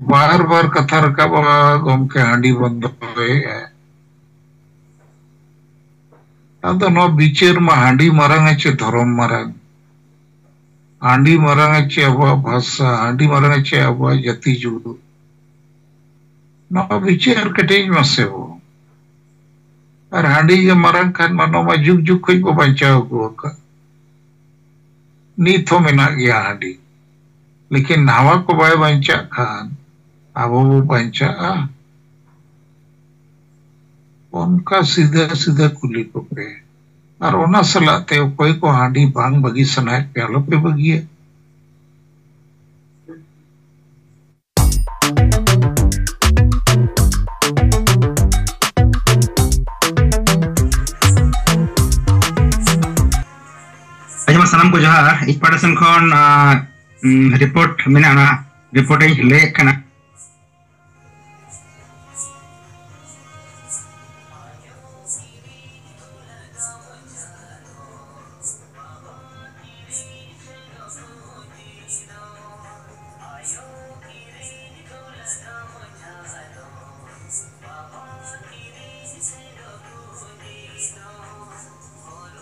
बार बार कथा रकाबा गोमके हांडी बंदोए आदो नो बिचार मा हांडी मारांग चे धर्म मारांग हांडी मारांग चे अब भाषा हांडी मारांग चे अब जाति जुड़ू नो बिचार कटेज मसे हो और हांडी के मारांग खान मानो मा जुग जुग कोई को बचाओ को का नीत हो मेना गया हांडी लेकिन नावा को बाय बंचा खान अब वो बंचा उनका सीधा सीधा कुली को पे और ओना सलाते कोई को हांडी बांग बगी सनाए प्यालो पे बगी अजमा सनम को जहार इस पार्टिशन खन रिपोर्ट में ना रिपोर्ट ही ले कना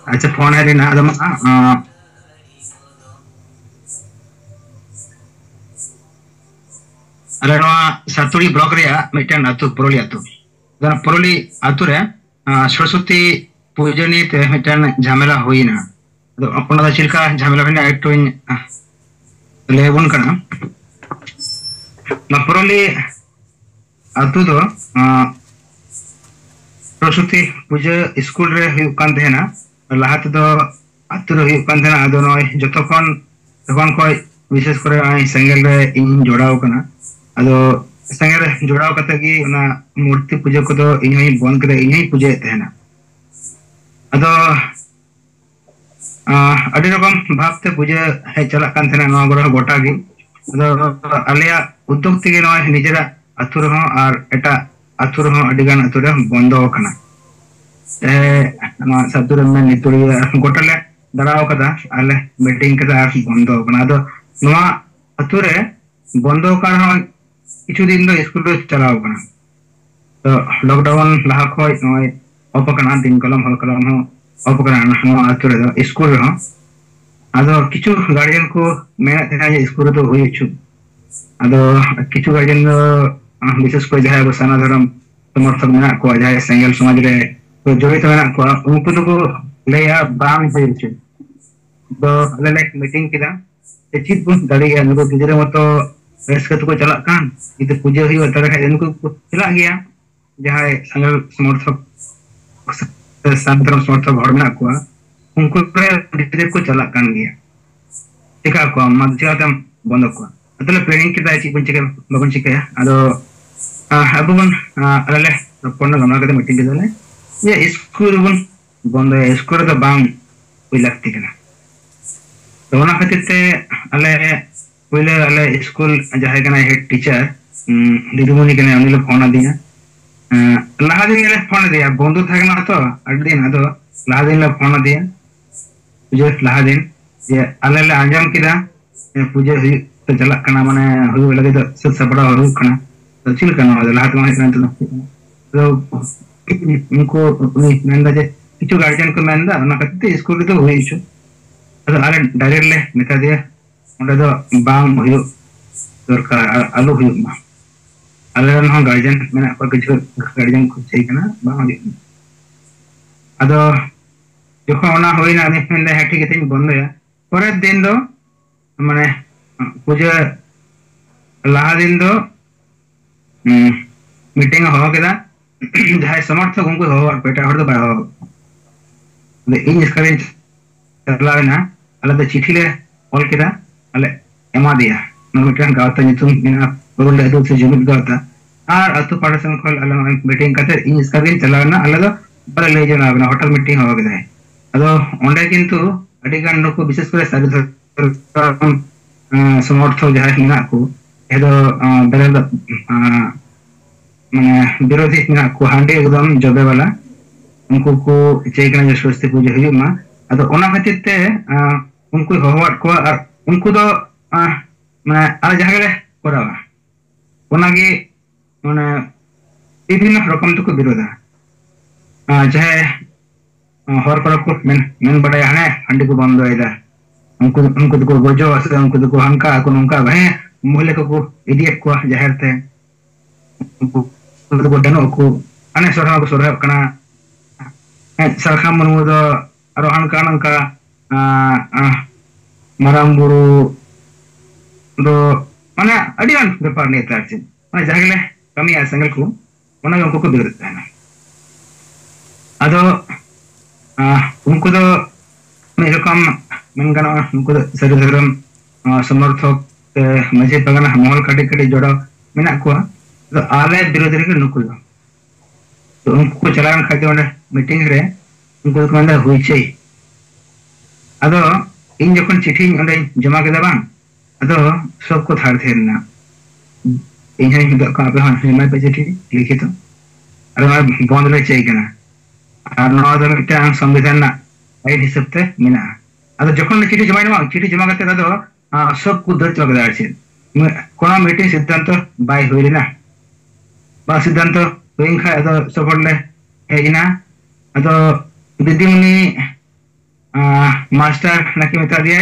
अच्छा फोन है ना अदम अरे सातुड़ी ब्लॉक रे मिटन अतु पुरुली अतु जन पुरुली अतु रे सरस्वती पूजनी ते मिटन झमेला होइना तो अपना चिलका झमेला बिना एक तो लेबुन कना ना पुरुली अतु तो सरस्वती पूजा स्कूल रे हुई कान थे ना लाहत दो अतु रे हुई कान थे ना अदो नय जतोखन तखन कोई विशेष करे आई संगल रे इन जोड़ाव कना अदो संगल जोड़ाव कते की ना मूर्ति पूजा को तो इही बन करे इही पूजे तेना अदो अडी रकम भाबते पूजा है चला कान थे ना नवा गरो गोटा गी अदो आलिया उद्योग तिगे नय निजेरा अतु रे और एटा अतु रे अडी गान अतु रे बंदो कना सातुर में नितुरी गोटले दड़ाव कदा आले मीटिंग कदा बंदो कना अदो नवा अतु रे बंदो का किछु दिन दो स्कूल रे चलाव कना तो लॉकडाउन लहा खोय नय ऑफ कना दिन कलम हल कलम हो ऑफ कना नवा अतु रे स्कूल रे अदो किछु गार्डियन को मेना थे जे स्कूल रे तो होई छु अदो किछु गार्डियन विशेष को जहां सना धर्म समर्थक मेना को जहां संगल समाज रे तो जोड़ित मेना को उनको तो लेया बांग होई छु तो ले मीटिंग किदा चित बुन दाड़िया नुको गिदरे मतो रेस्क तो को चला कान इते पूजा हुई तरे खाय नुको चला गया जहां संगल समर्थक संतरम समर्थक हड़ मेना को उनको गिदरे को चला कान गया टिका को मध्यातम बंद को अतले प्लानिंग किदा ची बुन चिके बगन चिके अदो अबुन अले रपन गना कते मीटिंग किदा ये स्कूल बुन बंद स्कूल तो बांग कोई लगती कना तो ओना खातिर ते अले पहले अले स्कूल जहां कना हेड टीचर दिदुमनी कने उनी फोन दिया लाहा दिन ले फोन दिया बंधु थाकना तो अडी दिन अदो लाहा दिन ले फोन दिया जो लाहा दिन ये अले ले अंजाम किदा पूजा हुई तो चला कना माने हुई लगे तो सब सबड़ा हुई कना तो चिल कना लाहा तो है तो उनको मेंदा जे किछु गार्जियन को मेंदा ना कते स्कूल तो हुई छु अदो अले डायरेक्ट ले मेता दिया ओंडे दो बांग हुई दरकार आलू हुई मा अले न गार्जियन मेना को किछु गार्जियन को चाहिए कना बांग हुई अदो जखन ओना होई ना मेंदा हेठी केते बंद या परे दिन दो माने पूजा लाहा दिन दो मीटिंग हो केदा जहां समर्थक उनको हो बेटा हर दो बा ले इन स्क्रीन चला ना अले तो चिठी ले ऑल केदा अले एमा दिया नमिटन गावता नितुम मेना बोले दो से जुमित गावता और अतु पार्टिशन खोल अले मीटिंग करते इन स्क्रीन चला ना अले तो पर ले जना ना होटल मीटिंग हो केदा अदो ओंडे किंतु अडी गान नको विशेष करे सारी समर्थक जहां मेना को एदो बेरल माने विरोधी मेना को हांडे एकदम जबे वाला उनको को चेकना जो स्वस्ति पूजा हुई मा अदो ओना खातिर ते उनको होवाट को और उनको दो माने आ जहां रे करावा ᱚᱱᱟᱜᱮ ᱢᱟᱱᱮ ᱵᱤᱵᱷᱤᱱᱱᱚ ᱨᱚᱠᱚᱢ ᱛᱮᱠᱚ ᱵᱤᱨᱳᱫᱟ ᱡᱟᱦᱟᱸᱭ ᱦᱚᱲ ᱠᱚᱲᱟ ᱠᱚ ᱢᱮᱱ ᱵᱟᱲᱟᱭᱟ ᱦᱟᱱᱮ ᱦᱟᱺᱰᱤ ᱠᱚ ᱵᱚᱱᱫᱚᱭᱮᱫᱟ उनको तो गोजो से उनको तो हंका को नंका भे मोहल्ले को इडियट को जाहिर थे उनको डनो को अने सरहा को सरहा कना सरखा मनु दो अरो हंका नंका माराम बुरु दो माने अडियान बेपार नेता छे माने जागले कमी आ संगल को ओना उनको को बिगड़ता है अदो उनको तो मेरकम menggana nuku sadaram समर्थक मजे पगना महल कटे कटे जोड़ा मेना को तो आले विरोधी के नुकु तो उनको चलान खाते वाले मीटिंग रे उनको को अंदर हुई छे अदो इन जखन चिठी अंदर जमा के दबां अदो सब को थार थेना इन है तो का पे हिमाय पे चिठी लिखी तो अरे मैं बंद ले चाहिए कना और नौ दो मिटा संविधान ना आई हिसाब से मेना अदो जखन चिठी जमा करते अदो सब को दर चला गया छे कोना मीटिंग सिद्धांत बाय होइना बा सिद्धांत होइन खा अदो सबले हेजिना अदो दिदिमुनि मास्टर नाकि मेता दिया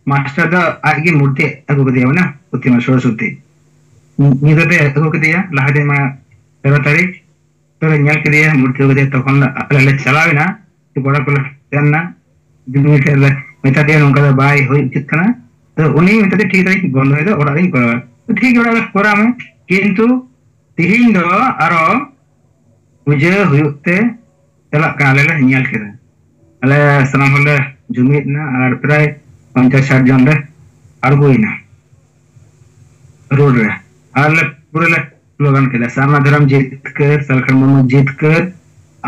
मास्टर द आगे मूर्ति अगु के दिया ना प्रतिमा सरस्वती निदते अगु के दिया लाहदे मा 13 तारीख तो न्याल के दिया मूर्ति को दिया तखन ले चलावेना तो बड़ा को तेना दिनु के मेता दिया नंका बाय होई चित कना तो उनी मेता ठीक है बंद है तो ओरा इन करा तो ठीक ओरा करा में किंतु तिहिन दो आरो मुझे हुयते चला काले ले न्याल के अले सनाम होले जुमित ना और प्राय 50-60 जन ले अरगोइना रोड रे आले पूरे ले स्लोगन के सामना धर्म जीत कर सरकार मनु जीत कर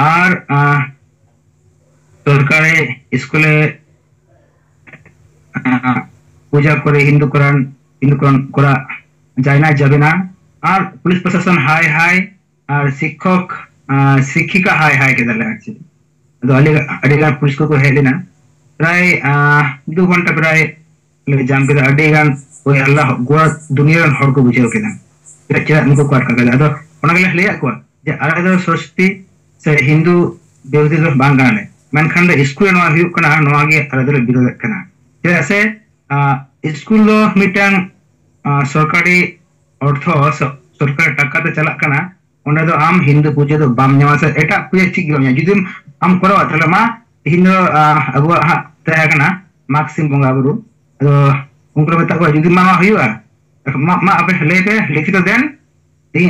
और सरकारे स्कूले पूजा करे हिंदू कुरान करा जायना जाबेना और पुलिस प्रशासन हाय हाय और शिक्षक शिक्षिका हाय हाय के दले अछि तो अडेगा पुलिस को हेलेना प्राय 2 घंटा प्राय ले जाम के अडेगान ओय अल्लाह गोवा दुनिया हर को बुझाव केना चेरा उनको काट का अदो ओना गेले लेया को जे आला दो सरस्वती से हिंदू देवदी दो बांगाने मनखान दे स्कूल नो हिउ कना नोआ गे आला दो विरोध कना जैसे स्कूल मिटांग सरकारी अर्थ सरकार टाका ते चला कना ओंडे दो आम हिंदू पूजा दो बाम न्यावा से एटा पूजा ठीक गया जुदि आम करो तले मा हिंदू अगु हा तया कना मार्क्सिम बंगा गुरु तो उनको मेता को जुदि मा हुआ मा आपे लेके लिखित देन ती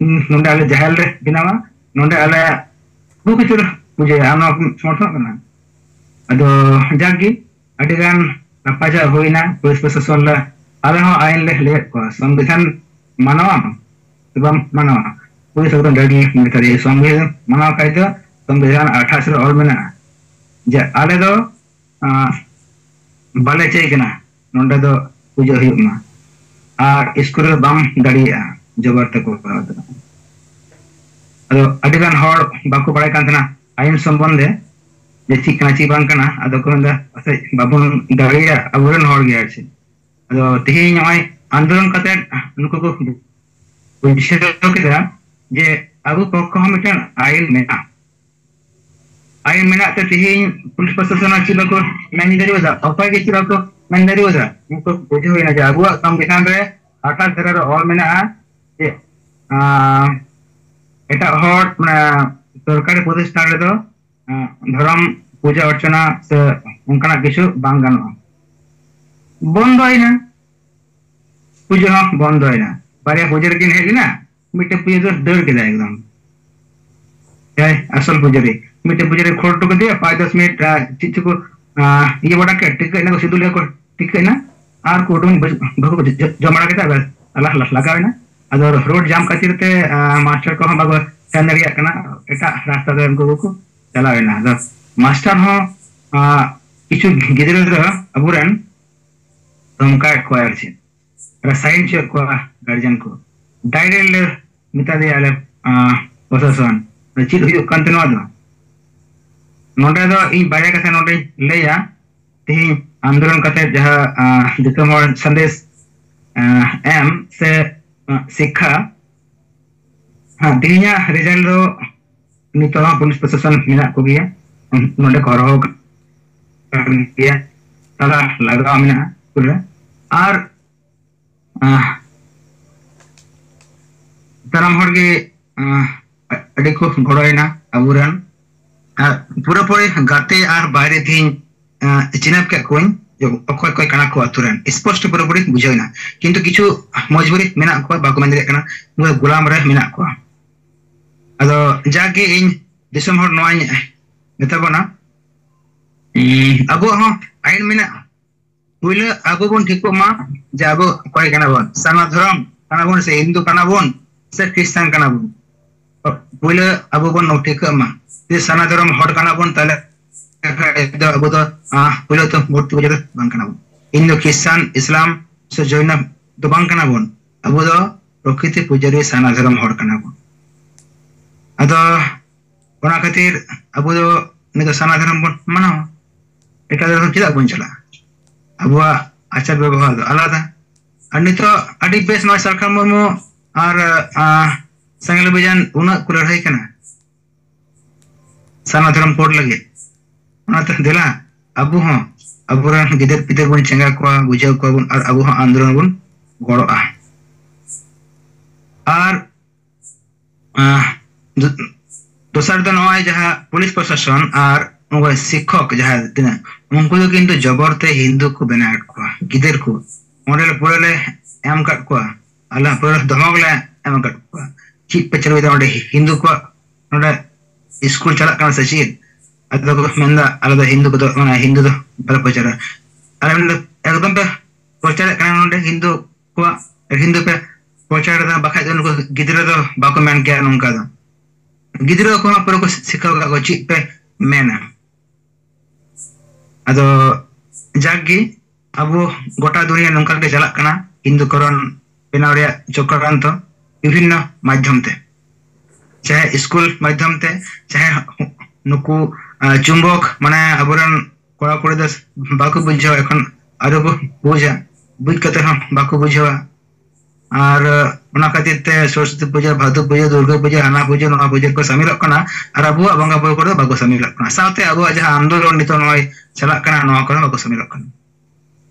नोंडे आले जहल रे बिनावा नोंडे आले बुकिचुर पूजा आम समर्थन कना अदो जागी अडिगान नापाजा होइना पुलिस प्रशासन ला आले हो आइन ले को संविधान मानवा एवं मानवा पुलिस एकदम डरी मितरी संविधान मानवा कायद संविधान 28 और मेना जे आले दो बाले चाइ कना नोंडे दो पूजा हुइमा और स्कूल बाम दाड़िया जबर तको अदो अडिगान हर बाको बड़ाय कांतना आइन संबंधे जे ठीक ना ची बांग कना अदो को मंदा असे बाबुन दाड़िया अबरन हर गया छे अदो तेही नय आंदोलन कते नुको को विषय केदा जे अबु पक्ष मिटन आइन मेना ते तेही पुलिस प्रशासन ची बको मेन दरी वजा अपाय के ची बको मेन दरी वजा नुको बुझो होइना जे अबु संविधान रे 28 धरा रे और मेना जे एटा हर सरकारी प्रतिष्ठान रे दो धर्म पूजा अर्चना से उनका किछु बांग गानो बंद होइना पूजा बंद होइना बारे पूजा किन हेलिना मिटे पूजा तो डर के जाए एकदम जय असल पूजा रे मिटे पूजा रे खोट को दिया 5-10 मिनट चिच को ये बड़ा के टिक ना को सिदुलिया को टिक ना आर को डोन भगो जमड़ा के बस अल्लाह लगावेना अदर रोड जाम खातिर ते मास्टर को हम बागो सेनरिया कना एटा रास्ता दे उनको को चलावेना अदर मास्टर हो किछु गिदरे अबुरन तमका क्वायर छे रसायन छे को गार्जियन को डायरेक्ट मिता दे आले प्रशासन चित हुयो कंतनो दो नोडे दो इ बाया कथा नोडे लेया ती आंदोलन कते जहा दिकमर संदेश एम से शिक्षा ᱛᱮᱦᱮᱧᱟᱜ ᱨᱮᱡᱟᱞᱴ ᱫᱚ ᱱᱤᱛᱚᱜ ᱦᱚᱸ ᱯᱩᱞᱤᱥ ᱯᱨᱚᱥᱟᱥᱚᱱ ᱢᱮᱱᱟᱜ ᱠᱚᱜᱮᱭᱟ, ᱱᱚᱰᱮ ᱠᱚ ᱦᱚᱨᱦᱚ ᱠᱟᱱ ᱜᱮᱭᱟ, ᱛᱟᱞᱟ ᱞᱟᱜᱟᱣ ᱢᱮᱱᱟᱜᱼᱟ ᱯᱩᱨᱟᱹ᱾ ᱟᱨ ᱥᱟᱱᱟᱢ ᱦᱚᱲᱜᱮ ᱟᱹᱰᱤ ᱠᱚ ᱜᱚᱲᱚᱭᱮᱱᱟ ᱟᱵᱚᱨᱮᱱ ᱯᱩᱨᱟᱹᱯᱩᱨᱤ ᱜᱟᱛᱮ ᱟᱨ ᱵᱟᱭᱨᱮ ᱛᱮᱦᱤᱧ ᱪᱤᱱᱦᱟᱹᱯ ᱠᱮᱫ ᱠᱚᱣᱟᱧ ᱚᱠᱚᱭ ᱚᱠᱚᱭ ᱠᱟᱱᱟ ᱠᱚ ᱟᱛᱳ ᱨᱮᱱ, ᱥᱯᱚᱥᱴᱚ ᱯᱩᱨᱟᱹᱯᱩᱨᱤ ᱵᱩᱡᱷᱟᱹᱣᱱᱟ᱾ ᱠᱤᱱᱛᱩ ᱠᱤᱪᱷᱩ ᱢᱚᱡᱵᱩᱨᱤ ᱢᱮᱱᱟᱜ ᱠᱚᱣᱟ, ᱵᱟᱠᱚ ᱢᱮᱱ ᱫᱟᱲᱮᱭᱟᱜ ᱠᱟᱱᱟ, ᱜᱳᱞᱟᱢ ᱨᱮ ᱢᱮᱱᱟᱜ ᱠᱚᱣᱟ᱾ ᱟᱫᱚ ᱡᱟᱜᱮ ᱤᱧ ᱫᱤᱥᱚᱢ ᱦᱚᱲ ᱱᱚᱣᱟᱧ ᱢᱮᱛᱟ ᱵᱚᱱᱟ, ᱟᱵᱚᱣᱟᱜ ᱦᱚᱸ ᱟᱭᱤᱱ ᱢᱮᱱᱟᱜᱼᱟ᱾ ᱯᱳᱭᱞᱳ ᱟᱵᱚ ᱵᱚᱱ ᱴᱷᱤᱠᱚᱜ ᱢᱟ ᱡᱮ ᱟᱵᱚ ᱚᱠᱚᱭ ᱠᱟᱱᱟ ᱵᱚᱱ, ᱥᱟᱨᱱᱟ ᱫᱷᱚᱨᱚᱢ ᱠᱟᱱᱟ ᱵᱚᱱ ᱥᱮ ᱦᱤᱱᱫᱩ ᱠᱟᱱᱟ ᱵᱚᱱ ᱥᱮ ᱠᱷᱨᱤᱥᱴᱟᱱ ᱠᱟᱱᱟ ᱵᱚᱱ। ᱯᱳᱭᱞᱳ ᱟᱵᱚ ᱵᱚᱱ ᱴᱷᱤᱠᱟᱹᱜ ᱢᱟ ᱡᱮ ᱥᱟᱨᱱᱟ ᱫᱷᱚᱨᱚᱢ ᱦᱚᱲ ᱠᱟᱱᱟ ᱵᱚᱱ, ᱛᱟᱦᱞᱮ ᱟᱵᱚ ᱫᱚ ᱯᱳᱭᱞᱳ ᱫᱚ ᱢᱩᱨᱛᱤ ᱯᱩᱡᱟᱹ ᱫᱚ ᱵᱟᱝ ᱠᱟᱱᱟ ᱵᱚᱱ। ᱦᱤᱱᱫᱩ ᱠᱷᱨᱤᱥᱴᱟᱱ ᱤᱥᱞᱟᱢ ᱥᱮ ᱡᱚᱭᱱᱚ ᱫᱚ ᱵᱟᱝ ᱠᱟᱱᱟ ᱵᱚন, ᱟᱵᱚ ᱫᱚ প্রকৃতি পূজারী সারনা ধর্ম হড় ᱠᱟᱱᱟ ᱵᱚᱱ। ᱟᱫᱚ ᱚᱱᱟ ᱠᱷᱟᱹᱛᱤᱨ ᱟᱵᱚ ᱫᱚ ᱱᱤᱛᱚᱜ ᱥᱟᱨᱱᱟ ᱫᱷᱚᱨᱚᱢ ᱵᱚᱱ ᱢᱟᱱᱟᱣᱟ, ᱮᱴᱟᱜ ᱫᱷᱚᱨᱚᱢ ᱪᱮᱫᱟᱜ ᱵᱚᱱ ᱪᱟᱞᱟᱜᱼᱟ? ᱟᱵᱚᱣᱟᱜ ᱟᱪᱟᱨ ᱵᱮᱵᱚᱦᱟᱨ ᱫᱚ ᱟᱞᱟᱫᱟ। ᱟᱨ ᱱᱤᱛᱚᱜ ᱟᱹᱰᱤ ᱵᱮᱥ ᱱᱚᱜᱼᱚᱭ ᱥᱟᱨᱠᱷᱟ ᱢᱩᱨᱢᱩ ᱟᱨ ᱥᱮᱸᱜᱮᱞ ᱚᱵᱷᱤᱡᱟᱱ ᱩᱱᱟᱹᱜ ᱠᱚ ᱞᱟᱹᱲᱦᱟᱹᱭ ᱠᱟᱱᱟ ᱥᱟᱨᱱᱟ ᱫᱷᱚᱨᱚᱢ ᱠᱳᱰ ᱞᱟᱹᱜᱤᱫ। ᱚᱱᱟᱛᱮ ᱫᱮᱞᱟ ᱟᱵᱚ ᱦᱚᱸ ᱟᱵᱚᱨᱮᱱ ᱜᱤᱫᱟᱹᱨ ᱯᱤᱫᱟᱹᱨ ᱵᱚᱱ ᱪᱮᱸᱜᱷᱟ ᱠᱚᱣᱟ, ᱵᱩᱡᱷᱟᱹᱣ ᱠᱚᱣᱟ ᱵᱚᱱ, ᱟᱨ ᱟᱵᱚ ᱦᱚᱸ ᱟᱱᱫᱳᱞᱚᱱ ᱵᱚᱱ ᱜᱚᱲᱚᱜᱼᱟ। ᱟᱨ ᱫᱚᱥᱟᱨ ᱫᱚ ᱱᱚᱜᱼᱚᱭ ᱡᱟᱦᱟᱸ ᱯᱩᱞᱤᱥ ᱯᱨᱚᱥᱟᱥᱚᱱ ᱟᱨ ᱩᱱᱠᱩ ᱥᱤᱠᱠᱷᱚᱠ ᱡᱟᱦᱟᱸ ᱛᱤᱱᱟᱹᱜ, ᱩᱱᱠᱩ ᱫᱚ ᱠᱤᱱᱛᱩ ᱡᱚᱵᱚᱨᱛᱮ ᱦᱤᱱᱫᱩ ᱠᱚ ᱵᱮᱱᱟᱣᱮᱫ ᱠᱚᱣᱟ ᱜᱤᱫᱟᱹᱨ ᱠᱚ। ᱚᱸᱰᱮ ᱯᱩᱨᱟᱹ ᱞᱮ ᱮᱢ ᱟᱠᱟᱫ ᱠᱚᱣᱟ, ᱟᱞᱮ ᱯᱩᱨᱟᱹ ᱫᱷᱚᱢᱚᱠ ᱞᱮ ᱮᱢ ᱟᱠᱟᱫ ᱠᱚᱣᱟ। ᱪᱮᱫ ᱯᱮ ᱪᱟᱹᱞᱩᱭᱮᱫᱟ ᱚᱸᱰᱮ ᱦᱤᱱᱫᱩ ᱠᱚᱣᱟᱜ ᱱᱚᱰᱮ ᱤᱥᱠᱩᱞ ᱪᱟᱞᱟᱜ ᱠᱟᱱᱟ ᱥᱮ ᱪᱮᱫ? ᱟᱫᱚ ᱠᱚ ᱢᱮᱱᱫᱟ ᱟᱞᱮ ᱫᱚ ᱦᱤᱱᱫᱩ ᱠᱚᱫᱚ ᱦᱤᱱᱫᱩ ᱫᱚ ᱵᱟᱞᱮ ᱯᱨᱚᱪᱟᱨᱟ। ᱟᱞᱮ ᱢᱮᱱᱫᱟ ᱮᱠᱫᱚᱢ ᱯᱮ ᱯᱨᱚᱪᱟᱨᱮᱫ ᱠᱟᱱᱟ ᱱᱚᱰᱮ ᱦᱤᱱᱫᱩ ᱠᱚᱣᱟᱜ, ᱦᱤᱱᱫᱩ ᱯᱮ ᱯᱨᱚᱪᱟᱨ ᱮᱫᱟ, ᱵᱟᱠᱷᱟᱡ ᱫᱚ ᱱᱩᱠᱩ ᱜᱤᱫᱽᱨᱟᱹ ᱫᱚ ᱵᱟᱠᱚ ᱢᱮᱱ ᱠᱮᱭᱟ ᱱᱚᱝᱠᱟ ᱫᱚ। ᱜᱤᱫᱽᱨᱟᱹ ᱠᱚᱦᱚᱸ ᱯᱩᱨᱟᱹ ᱠᱚ ᱥᱤᱠᱷᱟᱹᱣ ᱠᱟᱜ ᱠᱚᱣᱟ ᱪᱮᱫ ᱯᱮ ᱢᱮᱱᱟ। ᱟᱫᱚ ᱡᱟᱠᱜᱮ ᱟᱵᱚ ᱜᱚᱴᱟ ᱫᱩᱱᱤᱭᱟᱹ ᱱᱚᱝᱠᱟ ᱜᱮ ᱪᱟᱞᱟᱜ ᱠᱟᱱᱟ, ᱦᱤᱱᱫᱩ ᱠᱚᱨᱚᱱ ᱵᱮᱱᱟᱣ ᱨᱮᱭᱟᱜ ᱪᱚᱠᱨᱟᱱᱛᱚ ᱵᱤᱵᱷᱤᱱᱱᱚ ᱢᱟᱫᱽᱫᱷᱚᱢ ᱛᱮ, ᱪᱟᱦᱮ ᱥᱠᱩᱞ ᱢᱟᱫᱽᱫᱷᱚᱢ ᱛᱮ, ᱪᱟᱦᱮ ᱱᱩᱠᱩ ᱪᱩম্ᱵᱚᱠ ᱢᱟᱱᱮ ᱟᱵᱚᱨᱮᱱ ᱠᱚᱲᱟ ᱠᱩᱲᱤ ᱫᱚ ᱵᱟᱠᱚ ᱵᱩᱡᱷᱟᱹᱣᱟ, ᱮᱠᱷᱚᱱ ᱟᱨᱚ ᱠᱚ ᱵᱩᱡᱟ, ᱵᱩᱡ ᱠᱟᱛᱮ ᱦᱚᱸ ᱵᱟᱠᱚ ᱵᱩᱡᱷᱟᱹᱣᱟ। ᱟᱨ ᱚᱱᱟ ᱠᱷᱟᱹᱛᱤᱨ ᱛᱮ ᱥᱚᱨᱚᱥᱚᱛᱤ ᱯᱩᱡᱟᱹ, ᱵᱷᱟᱫᱩ ᱯᱩᱡᱟᱹ, ᱫᱩᱨᱜᱟᱹ ᱯᱩᱡᱟᱹ, ᱦᱟᱱᱟ ᱯᱩᱡᱟᱹ ᱱᱚᱣᱟ ᱯᱩᱡᱟᱹ ᱠᱚ ᱥᱟᱢᱤᱞᱚᱜ ᱠᱟᱱᱟ, ᱟᱨ ᱟᱵᱚᱣᱟᱜ ᱵᱚᱸᱜᱟ ᱵᱩᱨᱩ ᱠᱚᱨᱮ ᱵᱟᱠᱚ ᱥᱟᱢᱤᱞᱚᱜ ᱠᱟᱱᱟ। ᱥᱟᱶᱛᱮ ᱟᱵᱚᱣᱟᱜ ᱡᱟᱦᱟᱸ ᱟᱱᱫᱳᱞᱚᱱ ᱱᱤᱛᱚᱜ ᱱᱚᱜᱼᱚᱭ ᱪᱟᱞᱟᱜ ᱠᱟᱱᱟ, ᱱᱚᱣᱟ ᱠᱚᱨᱮ ᱵᱟᱠᱚ ᱥᱟᱢᱤᱞᱚᱜ ᱠᱟᱱᱟ।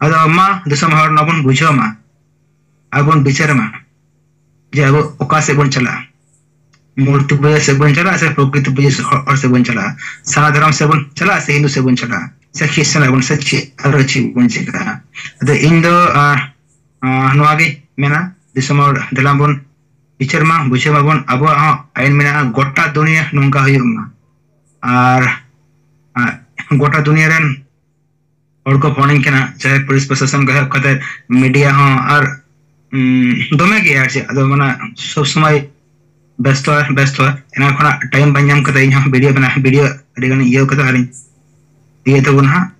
ᱟᱫᱚ ᱢᱟ ᱫᱤᱥᱚᱢ ᱦᱚᱲ ᱱᱚᱣᱟ ᱵᱚᱱ ᱵᱩᱡᱷᱟᱹᱣ ᱢᱟ, ᱟᱨ ᱵᱚᱱ ᱵᱤᱪᱟᱹᱨ ᱢᱟ ᱡᱮ ᱟᱵᱚ ᱚᱠᱟ ᱥᱮᱫ ᱵᱚᱱ ᱪᱟᱞᱟᱜᱼᱟ। ᱢᱩᱨᱛᱤ ᱯᱩᱡᱟᱹ ᱥᱮᱫ ᱵᱚᱱ ᱪᱟᱞᱟᱜᱼᱟ ᱥᱮ ᱯᱨᱚᱠᱨᱤᱛᱤ ᱯᱩᱡᱟᱹ ᱦᱚᱲ ᱥᱮᱫ ᱵᱚᱱ ᱪᱟᱞᱟᱜᱼᱟ? ᱥᱟᱨᱱᱟ ᱫᱷᱚᱨᱚᱢ ᱥᱮᱫ ᱵᱚᱱ ᱪᱟᱞᱟᱜᱼᱟ ᱥᱮ ᱦᱤᱱᱫᱩ ᱥᱮᱫ ᱵᱚn ᱪᱟᱞᱟᱜᱼᱟ? ᱥᱮ ᱠᱷᱨᱤᱥᱴᱟᱱ ᱟᱵᱚᱱ ᱥᱮ ᱪᱮᱫ ᱟᱨᱚ ᱪᱮᱫ ᱵᱚᱱ ᱪᱤᱠᱟᱹᱜᱼᱟ? ᱟᱫᱚ ᱤᱧ ᱫᱚ ᱱᱚᱣᱟᱜᱤᱧ ᱢᱮᱱᱟ, ᱫᱤᱥᱚᱢ ᱦᱚᱲ ᱫᱮᱞᱟ ᱵᱚᱱ ᱵᱤᱪᱟᱹᱨ ᱢᱟ, ᱵᱩᱡᱷᱟᱹᱣ ᱢᱟᱵᱚᱱ, ᱟᱵᱚᱣᱟᱜ ᱦᱚᱸ ᱟᱭᱤᱱ ᱢᱮᱱᱟᱜᱼᱟ, ᱜᱚᱴᱟ ᱫᱩᱱᱤᱭᱟᱹ ᱱᱚᱝᱠᱟ ᱦᱩᱭᱩᱜ ᱢᱟ। ᱟᱨ ᱜᱚᱴᱟ ᱫᱩᱱᱤᱭᱟᱹ ᱨᱮᱱ ᱦᱚᱲ ᱠᱚ ᱯᱷᱳᱱᱤᱧ ᱠᱟᱱᱟ, ᱪᱟᱦᱮ ᱯᱩᱞᱤᱥ ᱯᱨᱚᱥᱟᱥᱚᱱ ᱠᱚ ᱮᱦᱚᱵ ᱠᱟᱛᱮ ᱢᱤᱰᱤᱭᱟ ᱦᱚᱸ, ᱟᱨ ᱫᱚᱢᱮ ᱜᱮ ᱟᱨ ᱪᱮᱫ, ᱟᱫᱚ ᱢᱟᱱᱮ ᱥᱚᱵ সমᱚᱭ ব্যস্ত ᱮᱱᱟ ᱠᱷᱚᱱᱟᱜ ᱴᱟᱭᱤᱢ ᱵᱟᱹᱧ ᱧᱟᱢ ᱠᱟᱫᱟ, ᱤᱧᱦᱚᱸ ᱵᱷᱤᱰᱤᱭᱳ ᱟᱹᱰᱤ ᱜᱟᱱᱤᱧ ᱤᱭᱟᱹ ᱠᱟᱫᱟ, ᱟᱨᱤᱧ ᱤᱭᱟᱹ ᱛᱟᱵᱚᱱ ᱦᱟᱸᱜ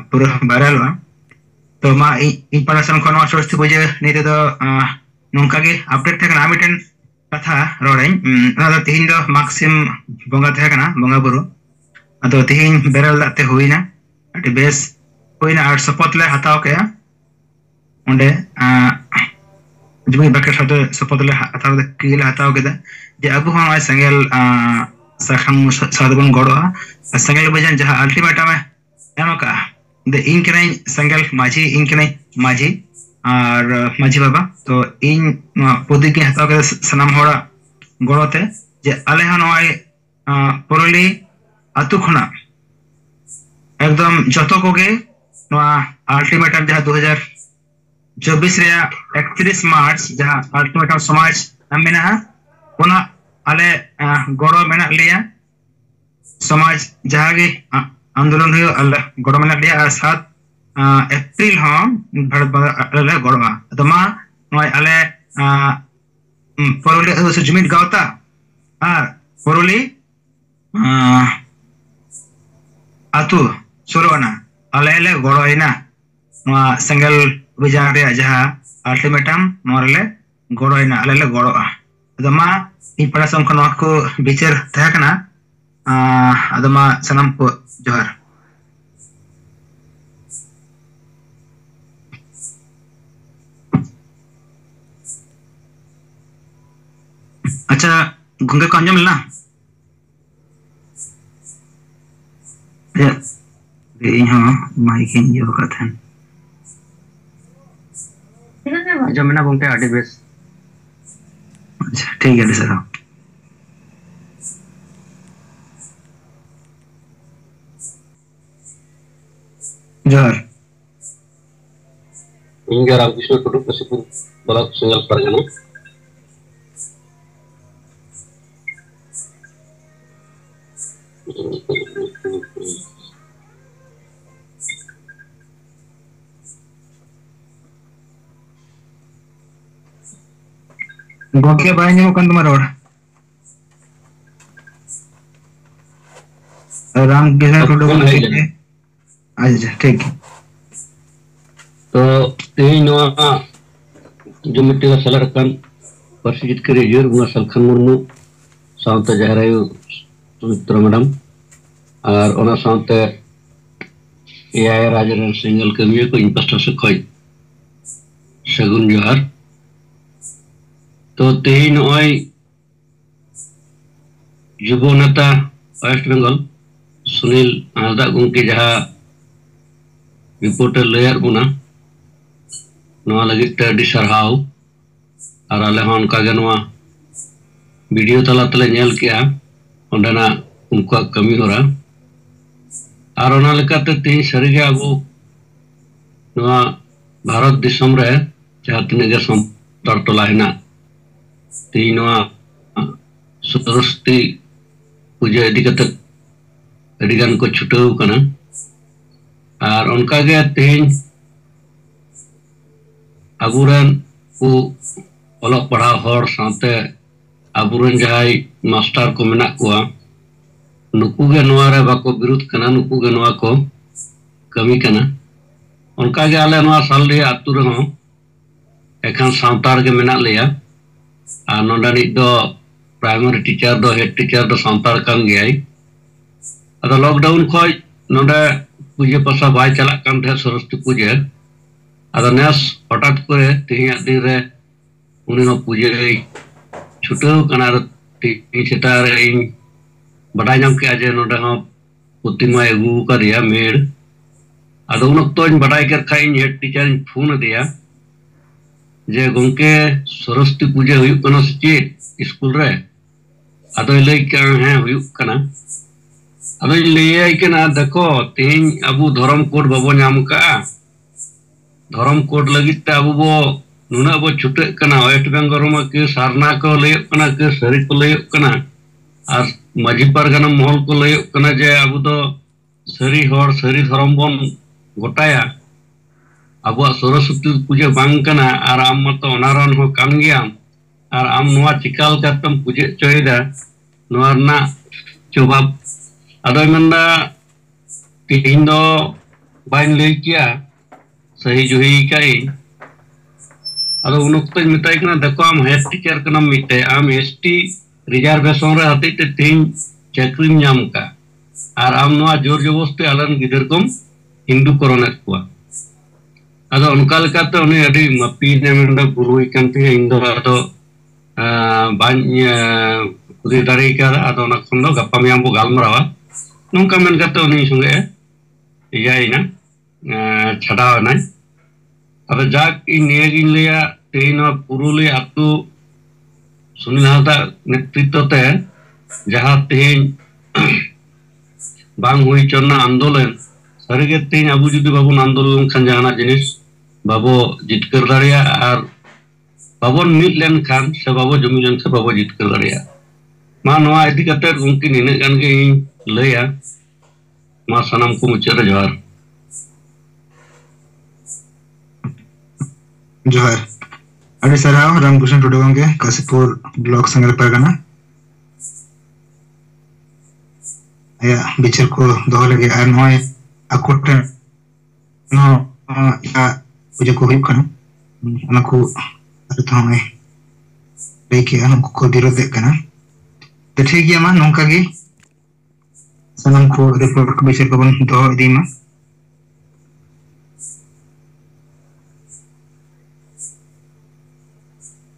ᱯᱩᱨᱟᱹ ᱵᱷᱟᱭᱨᱟᱞᱚᱜᱼᱟ। ᱛᱚ ᱢᱟ ᱤᱧ ᱯᱟᱦᱴᱟ ᱥᱮᱱ ᱠᱷᱚᱱ ᱱᱚᱣᱟ ᱥᱚᱨᱚᱥᱚᱛᱤ ᱯᱩᱡᱟᱹ ᱱᱤᱭᱟᱹ ᱛᱮᱫᱚ ᱱᱚᱝᱠᱟ ᱜᱮ ᱟᱯᱰᱮᱴ ᱛᱟᱦᱮᱸ ᱠᱟᱱᱟ। ᱢᱤᱫᱴᱮᱱ ᱠᱟᱛᱷᱟ ᱨᱚᱲᱟᱹᱧ, ᱚᱱᱟ ᱫᱚ ᱛᱤᱦᱤᱧ ᱫᱚ ᱢᱟᱜᱽᱥᱤᱢ ᱵᱚᱸᱜᱟ ᱛᱟᱦᱮᱸ ᱠᱟᱱᱟ, ᱵᱚᱸᱜᱟ ᱵᱩᱨᱩ। ᱟᱫᱚ ᱛᱤᱦᱤᱧ ᱵᱮᱨᱮᱞ ᱫᱟᱜ ᱛᱮ ᱦᱩᱭᱱᱟ, ᱟᱹᱰᱤ ᱵᱮᱥ ᱦᱩᱭᱱᱟ, ᱟᱨ ᱥᱚᱯᱚᱛ ᱞᱮ ᱦᱟᱛᱟᱣ ᱠᱮᱜᱼᱟ ᱚᱸᱰᱮ। ᱡᱩᱢᱤᱫ ᱵᱟᱠᱷᱮᱲ ᱥᱟᱶᱛᱮ ᱥᱚᱯᱚᱫ ᱞᱮ ᱦᱟᱛᱟᱣ ᱠᱮᱫᱟ, ᱠᱤ ᱞᱮ ᱦᱟᱛᱟᱣ ᱠᱮᱫᱟ ᱡᱮ ᱟᱵᱚ ᱦᱚᱸ ᱱᱚᱜᱼᱚᱭ ᱥᱮᱸᱜᱮᱞ ᱥᱟᱠᱟᱢ ᱥᱟᱶ ᱛᱮᱵᱚᱱ ᱜᱚᱲᱚᱜᱼᱟ। ᱥᱮᱸᱜᱮᱞ ᱚᱵᱷᱤᱡᱟᱱ ᱡᱟᱦᱟᱸ ᱟᱞᱴᱤᱢᱮᱴᱟᱢ ᱮ ᱮᱢ ᱟᱠᱟᱜᱼᱟ, ᱤᱧ ᱠᱟᱹᱱᱟᱹᱧ ᱥᱮᱸᱜᱮᱞ ᱢᱟᱹᱡᱷᱤ, ᱤᱧ ᱠᱟᱹᱱᱟᱹᱧ ᱢᱟᱹᱡᱷᱤ ᱟᱨ ᱢᱟᱹᱡᱷᱤ ᱵᱟᱵᱟ, ᱛᱚ ᱤᱧ ᱱᱚᱣᱟ ᱯᱨᱚᱫᱤজ্ঞᱟᱧ ᱦᱟᱛᱟᱣ ᱠᱮᱫᱟ ᱥᱟᱱᱟᱢ ᱦᱚᱲᱟᱜ ᱜᱚᱲᱚᱛᱮ, ᱡᱮ ᱟᱞᱮ ᱦᱚᱸ ᱱᱚᱜᱼᱚᱭ ᱯᱩᱨᱩᱞᱤ ᱟᱛᱩ ᱠᱷᱚᱱᱟᱜ ᱮᱠᱫᱚᱢ ᱡᱚᱛᱚ ᱠᱚᱜᱮ ᱱᱚᱣᱟ ᱟᱞᱴᱤᱢᱮᱴᱟᱢ ᱡᱟᱦᱟᱸ 2024 ᱨᱮᱭᱟᱜ 31 ᱢᱟর্চ ᱡᱟᱦᱟᱸ ᱟᱞᱴᱤᱢᱮᱴᱟᱢ ᱥᱚᱢᱟᱡᱽ ᱮᱢ ᱢᱮᱱᱟᱜᱼᱟ, ᱚᱱᱟ ᱟᱞᱮ ᱜᱚᱲᱚ ᱢᱮᱱᱟᱜ ᱞᱮᱭᱟ। ᱥᱚᱢᱟᱡᱽ ᱡᱟᱦᱟᱸᱜᱮ আন্দোলন ᱦᱩᱭᱩᱜ, ᱟᱞᱮ ᱜᱚᱲᱚ ᱢᱮᱱᱟᱜ ᱞᱮᱭᱟ। ᱟᱨ 7 এপ্রিল ᱦᱚᱸ ᱵᱷᱟᱨᱚᱛ ᱵᱚᱸᱜᱟ ᱟᱞᱮ ᱞᱮ ᱜᱚᱲᱚᱜᱼᱟ। ᱟᱫᱚ ᱢᱟ ᱱᱚᱜᱼᱚᱭ ᱟᱞᱮ ᱯᱩᱨᱩᱞᱤᱭᱟᱹ ᱟᱹᱫᱤᱵᱟᱹᱥᱤ ᱡᱩᱢᱤᱫ ᱜᱟᱶᱛᱟ ᱟᱨ ᱯᱩᱨᱩᱞᱤ ᱟᱛᱩ 16 ᱟᱱᱟ ᱟᱞᱮ ᱞᱮ ᱜᱚᱲᱚᱭᱮᱱᱟ ᱱᱚᱣᱟ ᱥᱮᱸᱜᱮᱞ ᱚᱵᱷᱤᱡᱟᱱ ᱨᱮᱭᱟᱜ ᱡᱟᱦᱟᱸ ᱟᱞᱴᱤᱢᱮᱴᱟᱢ, ᱱᱚᱣᱟ ᱨᱮᱞᱮ ᱜᱚᱲᱚᱭᱮᱱᱟ, ᱟᱞᱮ ᱞᱮ ᱜᱚᱲᱚᱜᱼᱟ। ᱟᱫᱚ ᱢᱟ ᱤᱧ ᱯᱟᱦᱴᱟ ᱥᱮᱱ ᱠᱷᱚᱱ ᱱᱚᱣᱟ ᱠᱚ ᱵᱤᱪᱟᱹᱨ ᱛᱟᱦᱮᱸ ᱠᱟᱱᱟ। ᱟᱫᱚ ᱢᱟ ᱥᱟᱱᱟᱢ ᱠᱚ ᱡᱚᱦᱟᱨ। ᱟᱪᱪᱷᱟ, Gongke ko anjom lena. Ya, ini mic in jo kathan. anjom na gongke adi bes. अच्छा ठीक है सर जोहर Hingga Ramkisno Tuduk Kasipur Balak Singal Pargana. गोके बाय kan तुम्हारा और राम किशन टुडू अच्छा ठीक है तो तेही नवा जुमिटिला सेलेरकान पार्सी जितकरी ᱡᱤᱭᱟᱹᱲ ᱵᱚᱸᱜᱟ ᱥᱟᱞᱠᱷᱟᱱ ᱢᱩᱨᱢᱩ ᱥᱟᱶᱛᱮ ᱡᱟᱦᱮᱨ ᱟᱭᱳ ᱥᱩᱢᱤᱛᱨᱟ ᱢᱮᱰᱟᱢ ᱟᱨ ᱚᱱᱟ ᱥᱟᱶᱛᱮ ᱮᱭᱟᱭ ᱨᱟᱡᱽ ᱨᱮᱱ ᱥᱤᱝᱜᱮᱞ ᱠᱟᱹᱢᱤᱭᱟᱹ ᱠᱚ ᱤᱧ ᱯᱟᱥᱴᱟ ᱥᱮᱫ ᱠᱷᱚᱱ ᱥᱟᱹᱜᱩᱱ ᱡᱚᱦᱟᱨ तो तेही नᱚᱜᱼᱚᱭ युवा नेता वेस्ट बेंगल सुनील हांसदा गंके जहाँ रिपोर्टर लैर बोना नवा लगित ते अडी सरहाव और आले हन का गनवा वीडियो तला तले नेल किया ओंडेना उनका कमी होरा और ओना लेकाते तेही सरिगे अबो नवा भारत दिसम रे जहाँ तिने गे संतार टोला हेना तेही नवा सरस्वती पूजा इदी कते अडिगान को छुटाव कना और उनका गे तेही अबुरन को ओलक पढ़ा हर साथे अबुरन जहाई मास्टर को मेना कुआ नुकु गे नोआ रे बाको विरोध कना नुकु गे नोआ को कमी कना उनका गे आले नोआ सालडी आतु रे हो एखान सांतार गे मेना लेया आ नोंडानी दो प्राइमरी टीचर दो हेड टीचर दो सांतार कान गयाई अदा लॉकडाउन खोय नोंडे पूजा पासा बाय चलाक कान थे सरस्वती पूजा अदा नेस हठात करे तेहिया दिन रे उनी नो पूजा रे छुटाव कना ती सेता रे इन बडाय नाम के आजे नोंडे हो प्रतिमा एगु करिया मेड़ अदा उन तो बडाय कर खाई हेड टीचर फोन दिया जे गंके सरस्वती पूजा हुयुक कना से स्कूल रे अदो लई के हैं हुयुक कना अदो लई कना देखो तेन अबु धर्म कोड बाबो नाम का धर्म कोड लगित ते अबु बो नुना बो छुटे कना वेस्ट बेंगल मा के सारना को लई कना के सरी को लई कना और माजी परगना महल को लई कना जे अबु दो सरी हर सरी धर्म बन गोटाया अब सरस्वती पूजा बांग कना और आम मत अनारन हो कान गया और आम नवा चिकाल करतम पूजा चोयदा नवा ना जवाब अदो मनदा तीन दो बाइन लई किया सही जुही काई अदो उनक्त मिताई कना देखो आम हेड टीचर कना मिटे आम एसटी रिजर्वेशन रे हती ते तीन चाकरी नाम का और आम नवा जोर जबरदस्ती आलन गिदर कम हिंदू करोना कुआ अदो उनका लेकाते उनी अडी मपी ने मेंडा बुरुई कांते इंदो अदो बाñ कुदी दारी का अदो ना खंडो गप्पा मियाम बो गालमरावा नोंका मेन काते उनी संगे इयाइना छडाव नाय अदो जाक इन नेगिन लेया तेन पुरुली अतु सुनील हांसदा नेतृत्व ते जहां तेन बांग हुई चन्ना आंदोलन सरिगे तेन अबु जुदी बाबुन आंदोलन खान जाना जिनिस बाबो जितकर दाड़िया और बाबोन मिट लेन खान से बाबो जमी जन से बाबो जितकर दाड़िया मा नवा इदी कते उनकी निने गान गे इन लया मा सनम को मुचर जोहार जोहार अडी सराव रामकृष्ण टुडू गंगे काशीपुर ब्लॉक संगल परगना या बिचार को दोह लगे आर नय अकोटे नो या पूजा को हुई कना उना को तो हमें लेके उनको को विरोध कना तो ठीक है मा नोंका गे सनम को रिपोर्ट को बिचार को बन दोह दी मा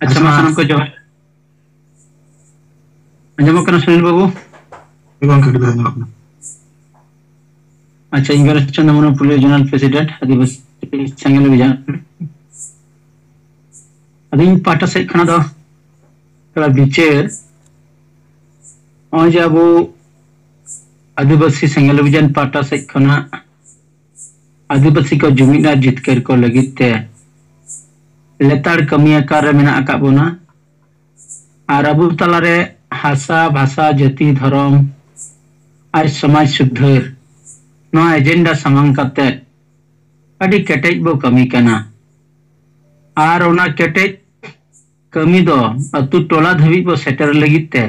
अच्छा मा सनम को जोहार Anjamok kana Sunil Babu? Ibang kita dengar. Acha Inggar Chandamono Regional President Adivasi Sangel Vijan. Adin pata se khana do kala bicher आज अब आदिवासी संगल विजन पाटा से खना आदिवासी को जुमिना जितकर को लगिते लेतार कमिया कार्य में ना बोना आरबु तलारे हासा भाषा जाति धर्म आज समाज सुधार नो एजेंडा सामांग करते अड़ी केटेज बो कमी करना आर ओना केटेज कमी दो अतु टोला धवी बो सेटर लगिते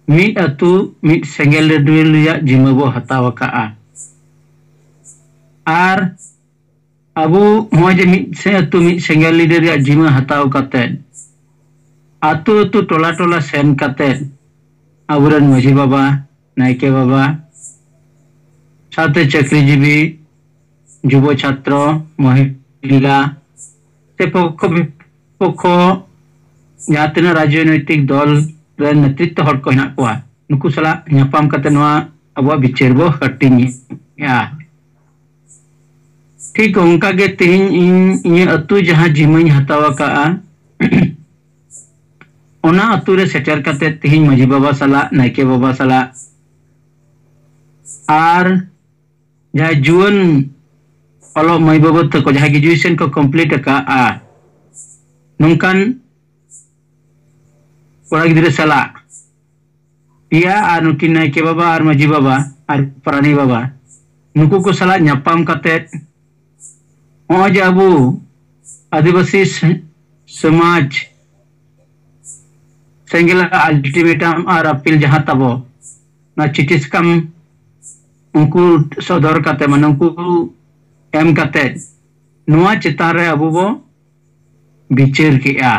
मिट अतु मिट सेंगल रेडियो जिम्मा बो हताव काआ आर अबु मौज मिट से अतु मिट सेंगल रेडियो जिम्मा हताव काते अतु अतु टोला टोला सेन काते अबुरन मजी बाबा नायके बाबा साथे चक्रीजीवी युव छात्र महिला से पक्ष जहाँ तीन राजनैतिक दल नेतृत्व हर को हेना कोआ नुकु सला न्यापाम कते नवा अबवा बिचार बो हटिनी या ठीक उनका के तीन इन अतु जहां जिमई हतावा का ओना अतु रे सेटर कते तीन मजी बाबा सला नायके बाबा सला आर जहां जुवन अलो मई बाबा तक जहां ग्रेजुएशन को कंप्लीट का नुकान कोड़ा गिद्रे सला पिया आर नुकिन नायके बाबा आर मजी बाबा आर प्राणी बाबा नुकु को सला न्यापाम कते आज अबु आदिवासी समाज सेंगेला अल्टीमेटम आर अपील जहां तबो ना चिटिस्कम उनको सदर कते मन उनको एम कते नुआ चितार रे अबु बो बिचार किया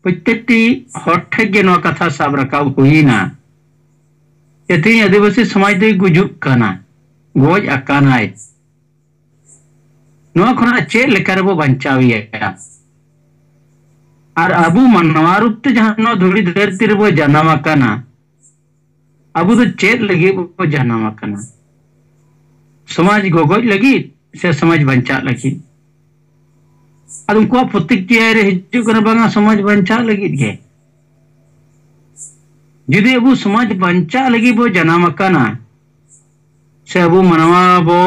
प्रत्येकटी हठे गे नो कथा साब रकाब हुईना यति आदिवासी समाज दे गुजुक काना गोज अकानाय नो खना चे लेकर बो बंचाविया आर अबु मनवा रूप ते जहां नो धुड़ी धरती रे बो जन्म काना अबु तो चे लगी बो जन्म काना समाज गोगोज लगी से समाज बंचा लगी और उनको प्रतिक्रिया रे हिजु कर बांगा समाज बंचा लगी गे जुदी अबु समाज बंचा लगी बो जन्म काना से अबु मनवा बो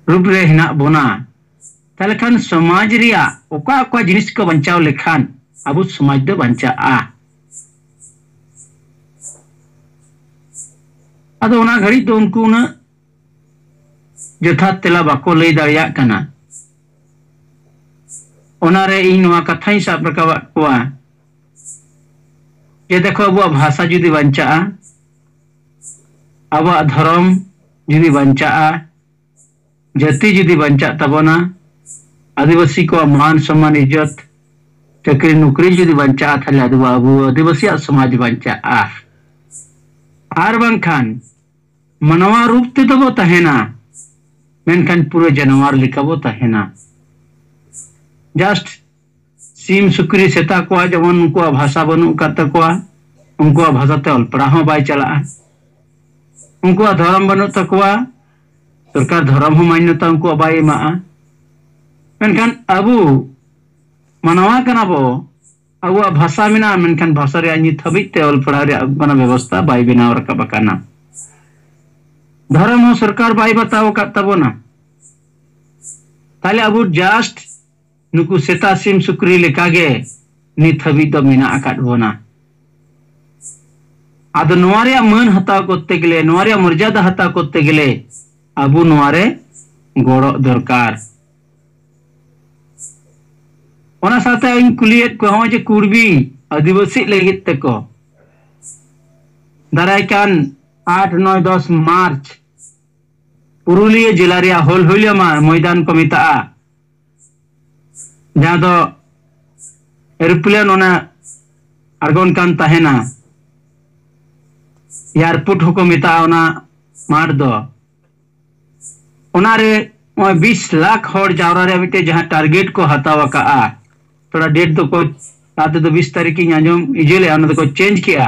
रूप रे हिना बोना ताले खान समाज रिया ओका ओका जिनिस को बंचाव लेखान अबु समाज दो बंचा अदो ओना घड़ी तो उनको ना यथार्थ तेला बाको लई दाड़िया काना ओनारे इन नवा कथाई साब रकाब कोआ ये देखो अबुआ भाषा जुदी बंचा अबुआ धर्म जुदी बंचा जाति जुदी बंचा तबोना आदिवासी को मान सम्मान इज्जत चाकरी नौकरी जुदी बंचा थाले अबु आदिवासी समाज बंचा आर बांखान मनवा रूप ते तो तहेना मेनखान पूरे जानवर लेका बो तहेना जस्ट सीम सुक्री सेता को जमन उनको भाषा बनु करते को उनको भाषा ते अलपड़ा हो बाय चला उनको धर्म बनु तकवा सरकार धर्म हो मान्यता उनको बाय मा मेनखान अबु मनवा कना बो अबु भाषा मिना मेनखान भाषा रे नि थबित ते अलपड़ा रे बना व्यवस्था बाय बिना और कबकाना धर्म हो सरकार बाय बताओ तबोना ताले अबु जस्ट नुकु सेता सिम सुक्री लेकागे नित हबी तो मिना आकाट बोना आदो नोवारे मन हताव करते गेले नोवारे मर्यादा हताव करते गेले अबु नोवारे गोड़ो दरकार ओना साथे इन कुलियत को हो जे कुर्बी आदिवासी लगित तको दारायकान 8, 9, 10 मार्च पुरुलिया जिला रे होल होलिया मैदान को मिता जहां तो एरोप्लेन ओना आरगोन कान तहेना एयरपोर्ट को मिता ओना मार दो ओना रे 20 लाख हर जावरा रे मिटे जहां टारगेट को हतावा का थोड़ा डेट तो को लाते तो 20 तारीख की आंजम इजेले उन को चेंज किया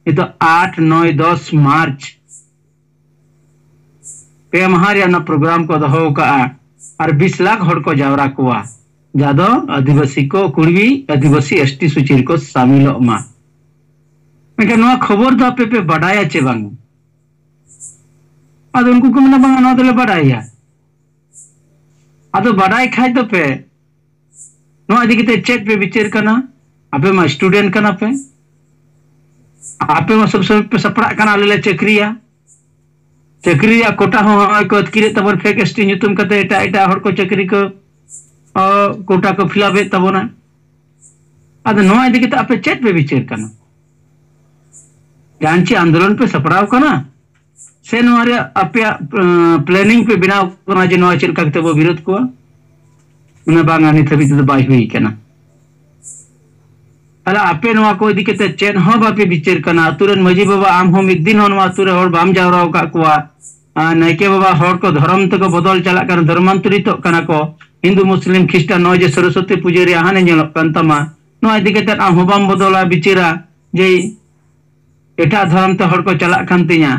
ये तो 8, 9, 10 मार्च पे महारिया ना प्रोग्राम को दहो का और 20 लाख हड़ को जावरा कुआ जादो आदिवासी को कुड़वी आदिवासी एसटी सूची को शामिल मा मैं नवा खबर दो पे पे बढ़ाया चे बांग अद उनको को मना बांग ना दले बढ़ाया अद बढ़ाई खाई तो पे नवा दिखते चेक पे विचार करना आपे मा स्टूडेंट करना पे आपे मा सब पे सपड़ा करना ले चक्रिया कोटा हो को किरे तबर फेक एसटी ᱧᱩᱛᱩᱢ कते एटा एटा हर को चक्री को कोटा को फिलाबे तबोना अद नोआ इदि कते आपे चेक पे विचार करना जानची आंदोलन पे सपड़ाव करना से नोआ रे आपे प्लानिंग पे बिना करना जे नोआ चेल कते वो विरोध को उना बांगा नि थबी तो बाई हुई केना अला आपे नोआ को इदि कते चेन हो बापे विचार करना अतुरन मजी बाबा आम हो एक दिन होन अतुरे हर बाम जावराव का कुआ नायके बाबा हर को धर्म तक बदल चला कर धर्मांतरित कना को हिंदू मुस्लिम ख्रिस्टान नोय जे सरस्वती पूजारी हाने नेलक कान तमा नोआ इदि कते आम हो बाम बदला विचारा जे एटा धर्म ते हर को चला खान तिया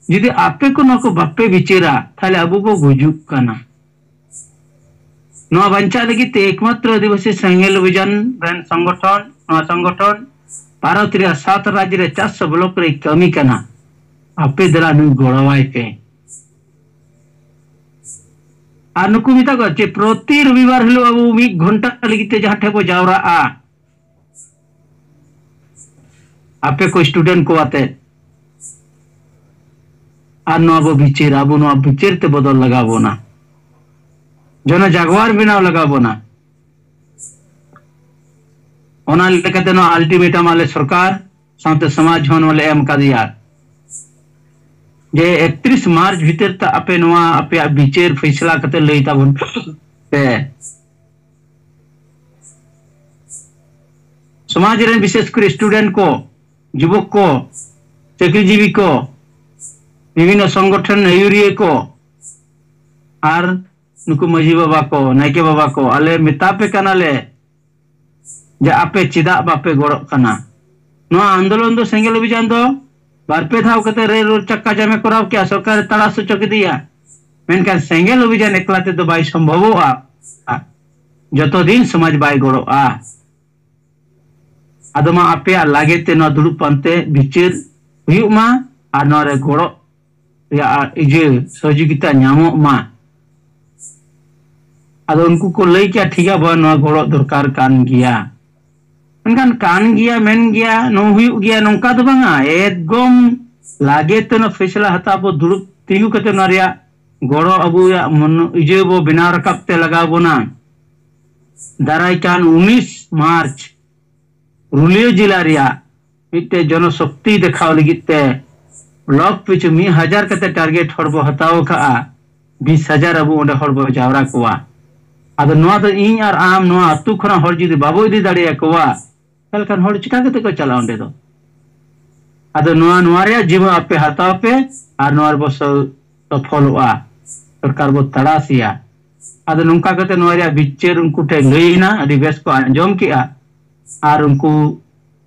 यदि आपे को नको बापे विचारा थाले अबु को गुजुक कना नोआ बंचा लगी ते एकमात्र आदिवासी संघेल विजन रन संगठन भारत रे 7 राज्य रे 400 ब्लॉक रे कमी कना आपे दरा नु गोड़वाई पे अनुकु मिता को जे प्रति रविवार हलो अबु 1 घंटा लगिते जहां ठेबो जावरा आ आपे को स्टूडेंट को आते आ नो अबु बिचेर ते बदल लगाबो ना जन जागवार बिनाव लगाबो ना ओना लेकते नो अल्टीमेटम वाले सरकार साथे समाज होन वाले एम का दिया जे 31 मार्च भीतर त आपे नोआ आपे विचार फैसला कते लईता बन पे समाज रे विशेष कर स्टूडेंट को युवक को चाकरीजीवी को विभिन्न संगठन यूरिए को आर नुकु मजी बाबा को नायके बाबा को आले मितापे कनाले जे आपे चिदा बापे गड़ो कना नो आंदोलन दो सेंगेल अभियान दो बारपे थाव कते रे रोड चक्का जामे कराव क्या सरकार तलाश चक दिया मेनका सेंगेल अभियान एकलाते तो बाई संभवो आ जतो दिन समाज बाई गड़ो आ आदमा आपे लागे ते नो दुडु पंते विचार हुयुमा आ नो रे गड़ो या इजे सहयोगिता ᱧᱟᱢᱚᱜ मा आदो उनको को लई क्या ठीका बा नो गड़ो दरकार कान गिया मेनखान कान गिया मेन गिया नो हुयु गिया नोंका दो बांगा एकदम लागे तो न फैसला हता बो दुडु तिगु कते न रिया गड़ो अबु या मन इजे बो बिना रकाबते लगाबो ना दाराई कान 19 मार्च रुलियो जिला रिया मिते जनशक्ति देखाव लगिते ब्लॉक पिछु 1000 कते टारगेट हड़बो हताओ का 20,000 अबु ओंडे हड़बो जावरा कोआ आदो नोआ तो इन आर आम नोआ अतु खना हर जुदी बाबो इदी दाड़िया कोआ कलकन हर चिका कते को चला ओंडे दो आदो नोआ रे जीव आपे हताओ पे आर नोआ बो सफलवा सरकार बो तड़ासिया आदो नुंका कते नोआ रे बिचेर उनको ठे लईना अडी बेस को अंजम किया आर उनको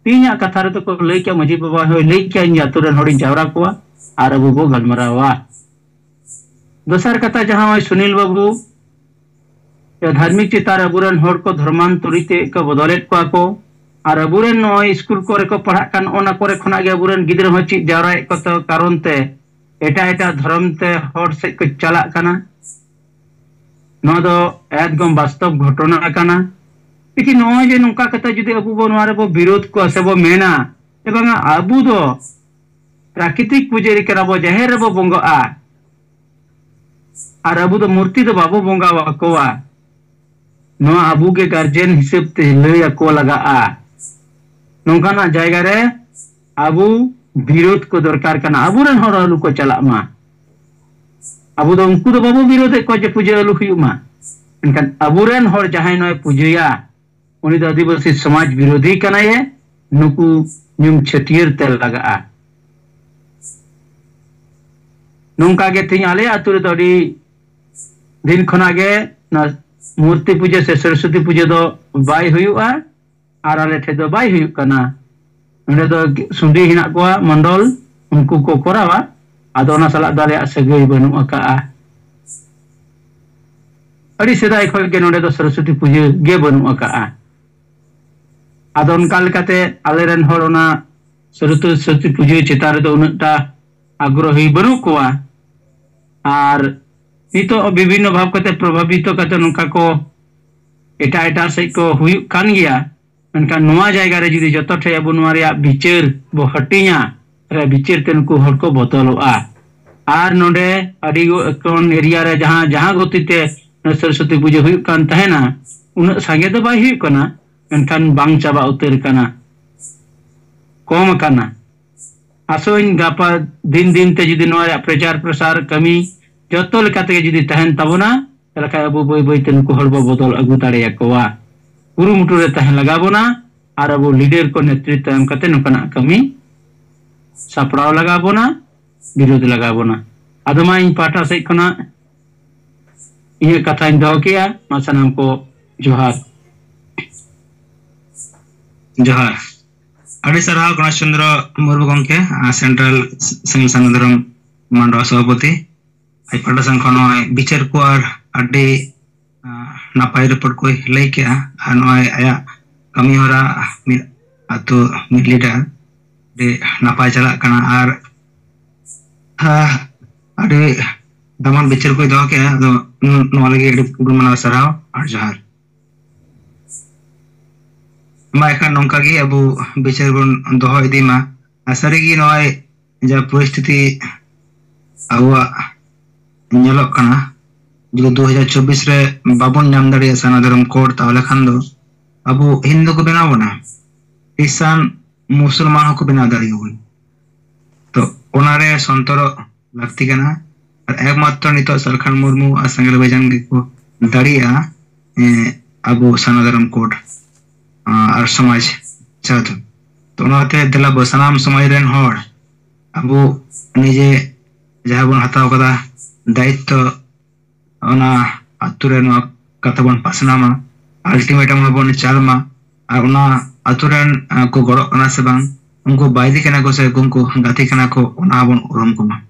तीना कथा रे तो को लई क्या मजी बाबा होय लई क्या इन अतुरन हड़ी जावरा कोआ आर अबु बो गलमरावा दोसर कथा जहां सुनील बाबू धार्मिक चितार अबुरन हर को धर्मांतरिते को बदलेट को और अबुरन स्कूल करे को पढ़ा कान ओना करे खना गे अबुरन गिद्र हो ची जावराय को तो कारण ते एटा धर्म ते हर से को चला काना नो दो एकदम वास्तव घटना काना लेकिन नो जे नुका कथा जुदि अबु बो नोरे बो विरोध को से बो मेना एबं अबु दो प्राकृतिक पूजारी करा बो जहेर बो बंगो आ और अबु दो मूर्ति दो बाबू बंगा वाकोआ नो अबु के गार्जियन हिसाब ते लय को लगा आ नोंकाना जायगा रे अबु विरोध को दरकार कना अबुरन हर अलु को चला मा अबु दो उनको दो बाबू विरोध को जे पूजा अलु हुयु मा इनकन अबुरन हर जहाय नय पूजया उनी दो आदिवासी समाज विरोधी कना ये नुकु न्युम छटियर ते लगा आ नोंका गे थिं आले आतुरे दडी दिन खना गे ना मूर्ति पूजा से सरस्वती पूजा दो bye हुयुआ ar ale the do bai huyuk kana nonde do sundi hinak koa mondol unku ko korawa ado ona salak dale sagai banu aka adi sedai khol ge nonde do Saraswati puja ge banu aka ado onka lekate aleren hor ona Saraswati puja chetan do unakta agrohi banu koa ar nito bibinno bhab kate probhabito kate nongka ko eta sej ko huyuk kan gea menkan noa jayga re judi joto thai abu noa reya bichar bo hatinya re bichar te nuku hor ko botoloa ar nonde adi kon area re jahan goti te Saraswati puja huyuk kan tahena unak sange do bai huyuk kana menkan bang chaba utar kana kom kana asoin gapa din te judi noa reya prachar prasar kami joto lekate judi tahen tabona elaka abu boy te nuku hor bo botol agu dareyakowa kurumutu re tahen lagabona ar abu leader ko netritwa em kate nokana kami saprao lagabona birod lagabona adoma ᱤᱧ ᱯᱟᱦᱴᱟ ᱥᱮᱫ ᱠᱷᱚᱱᱟᱜ ᱤᱧᱟᱹᱜ ᱠᱟᱛᱷᱟᱧ ᱫᱚᱦᱚ ᱠᱮᱜᱼᱟ ᱢᱟ ᱥᱟᱱᱟᱢ ᱠᱚ ᱡᱚᱦᱟᱨ ᱡᱚᱦᱟᱨ ᱟᱹᱰᱤ ᱥᱟᱨᱦᱟᱣ ᱜᱚᱱᱮᱥ ᱪᱚᱱᱫᱨᱚ ᱢᱩᱨᱢᱩ ᱜᱚᱢᱠᱮ ᱥᱮᱱᱴᱨᱟᱞ ᱥᱤᱝ ᱥᱟᱝᱜᱚᱫᱷᱚᱨᱚᱢ ᱢᱟᱱᱰᱣᱟ ᱥᱚভাᱯᱚᱛᱤ ᱟᱡ ᱯᱟᱦᱴᱟ ᱥᱮᱱ ᱠᱷᱚᱱ ᱱᱚᱜᱼᱚᱭ ᱵᱤᱪᱟᱹᱨ ko ar ᱟᱹᱰᱤ napai report ko lay kea ar noy aya kami hora mid atu mid leader de napai chalak kana ar ade daman bichar ko do kea do no lagi ade purun mana sarau ar jahar ma ekan nongka gi abu bichar bon doho idi ma asari gi noy ja poristiti awa nyelok kana जो 2024 रे बाबन नाम दाड़िया सनातन code ताहले खान दो अबु हिंदू को बनाओ ना Christian मुसलमान को बना दाड़िया तो ओनारे संतरो लगती के ना और एकमात्र नितो सरखान मुर्मू असंगल बेजन को दाड़िया अबु सनातन कोड और समाज चाहते तो ओनाते दिला बसनाम समाज रेन होड़ अबु निजे जहाँ बन हताव कदा दायित्व ona aturan kata bon pasnama ultimatum bon chalma ona aturan ko gorok kana sebang unko baidi kana ko se unko gati kana ko ona bon urum ko ma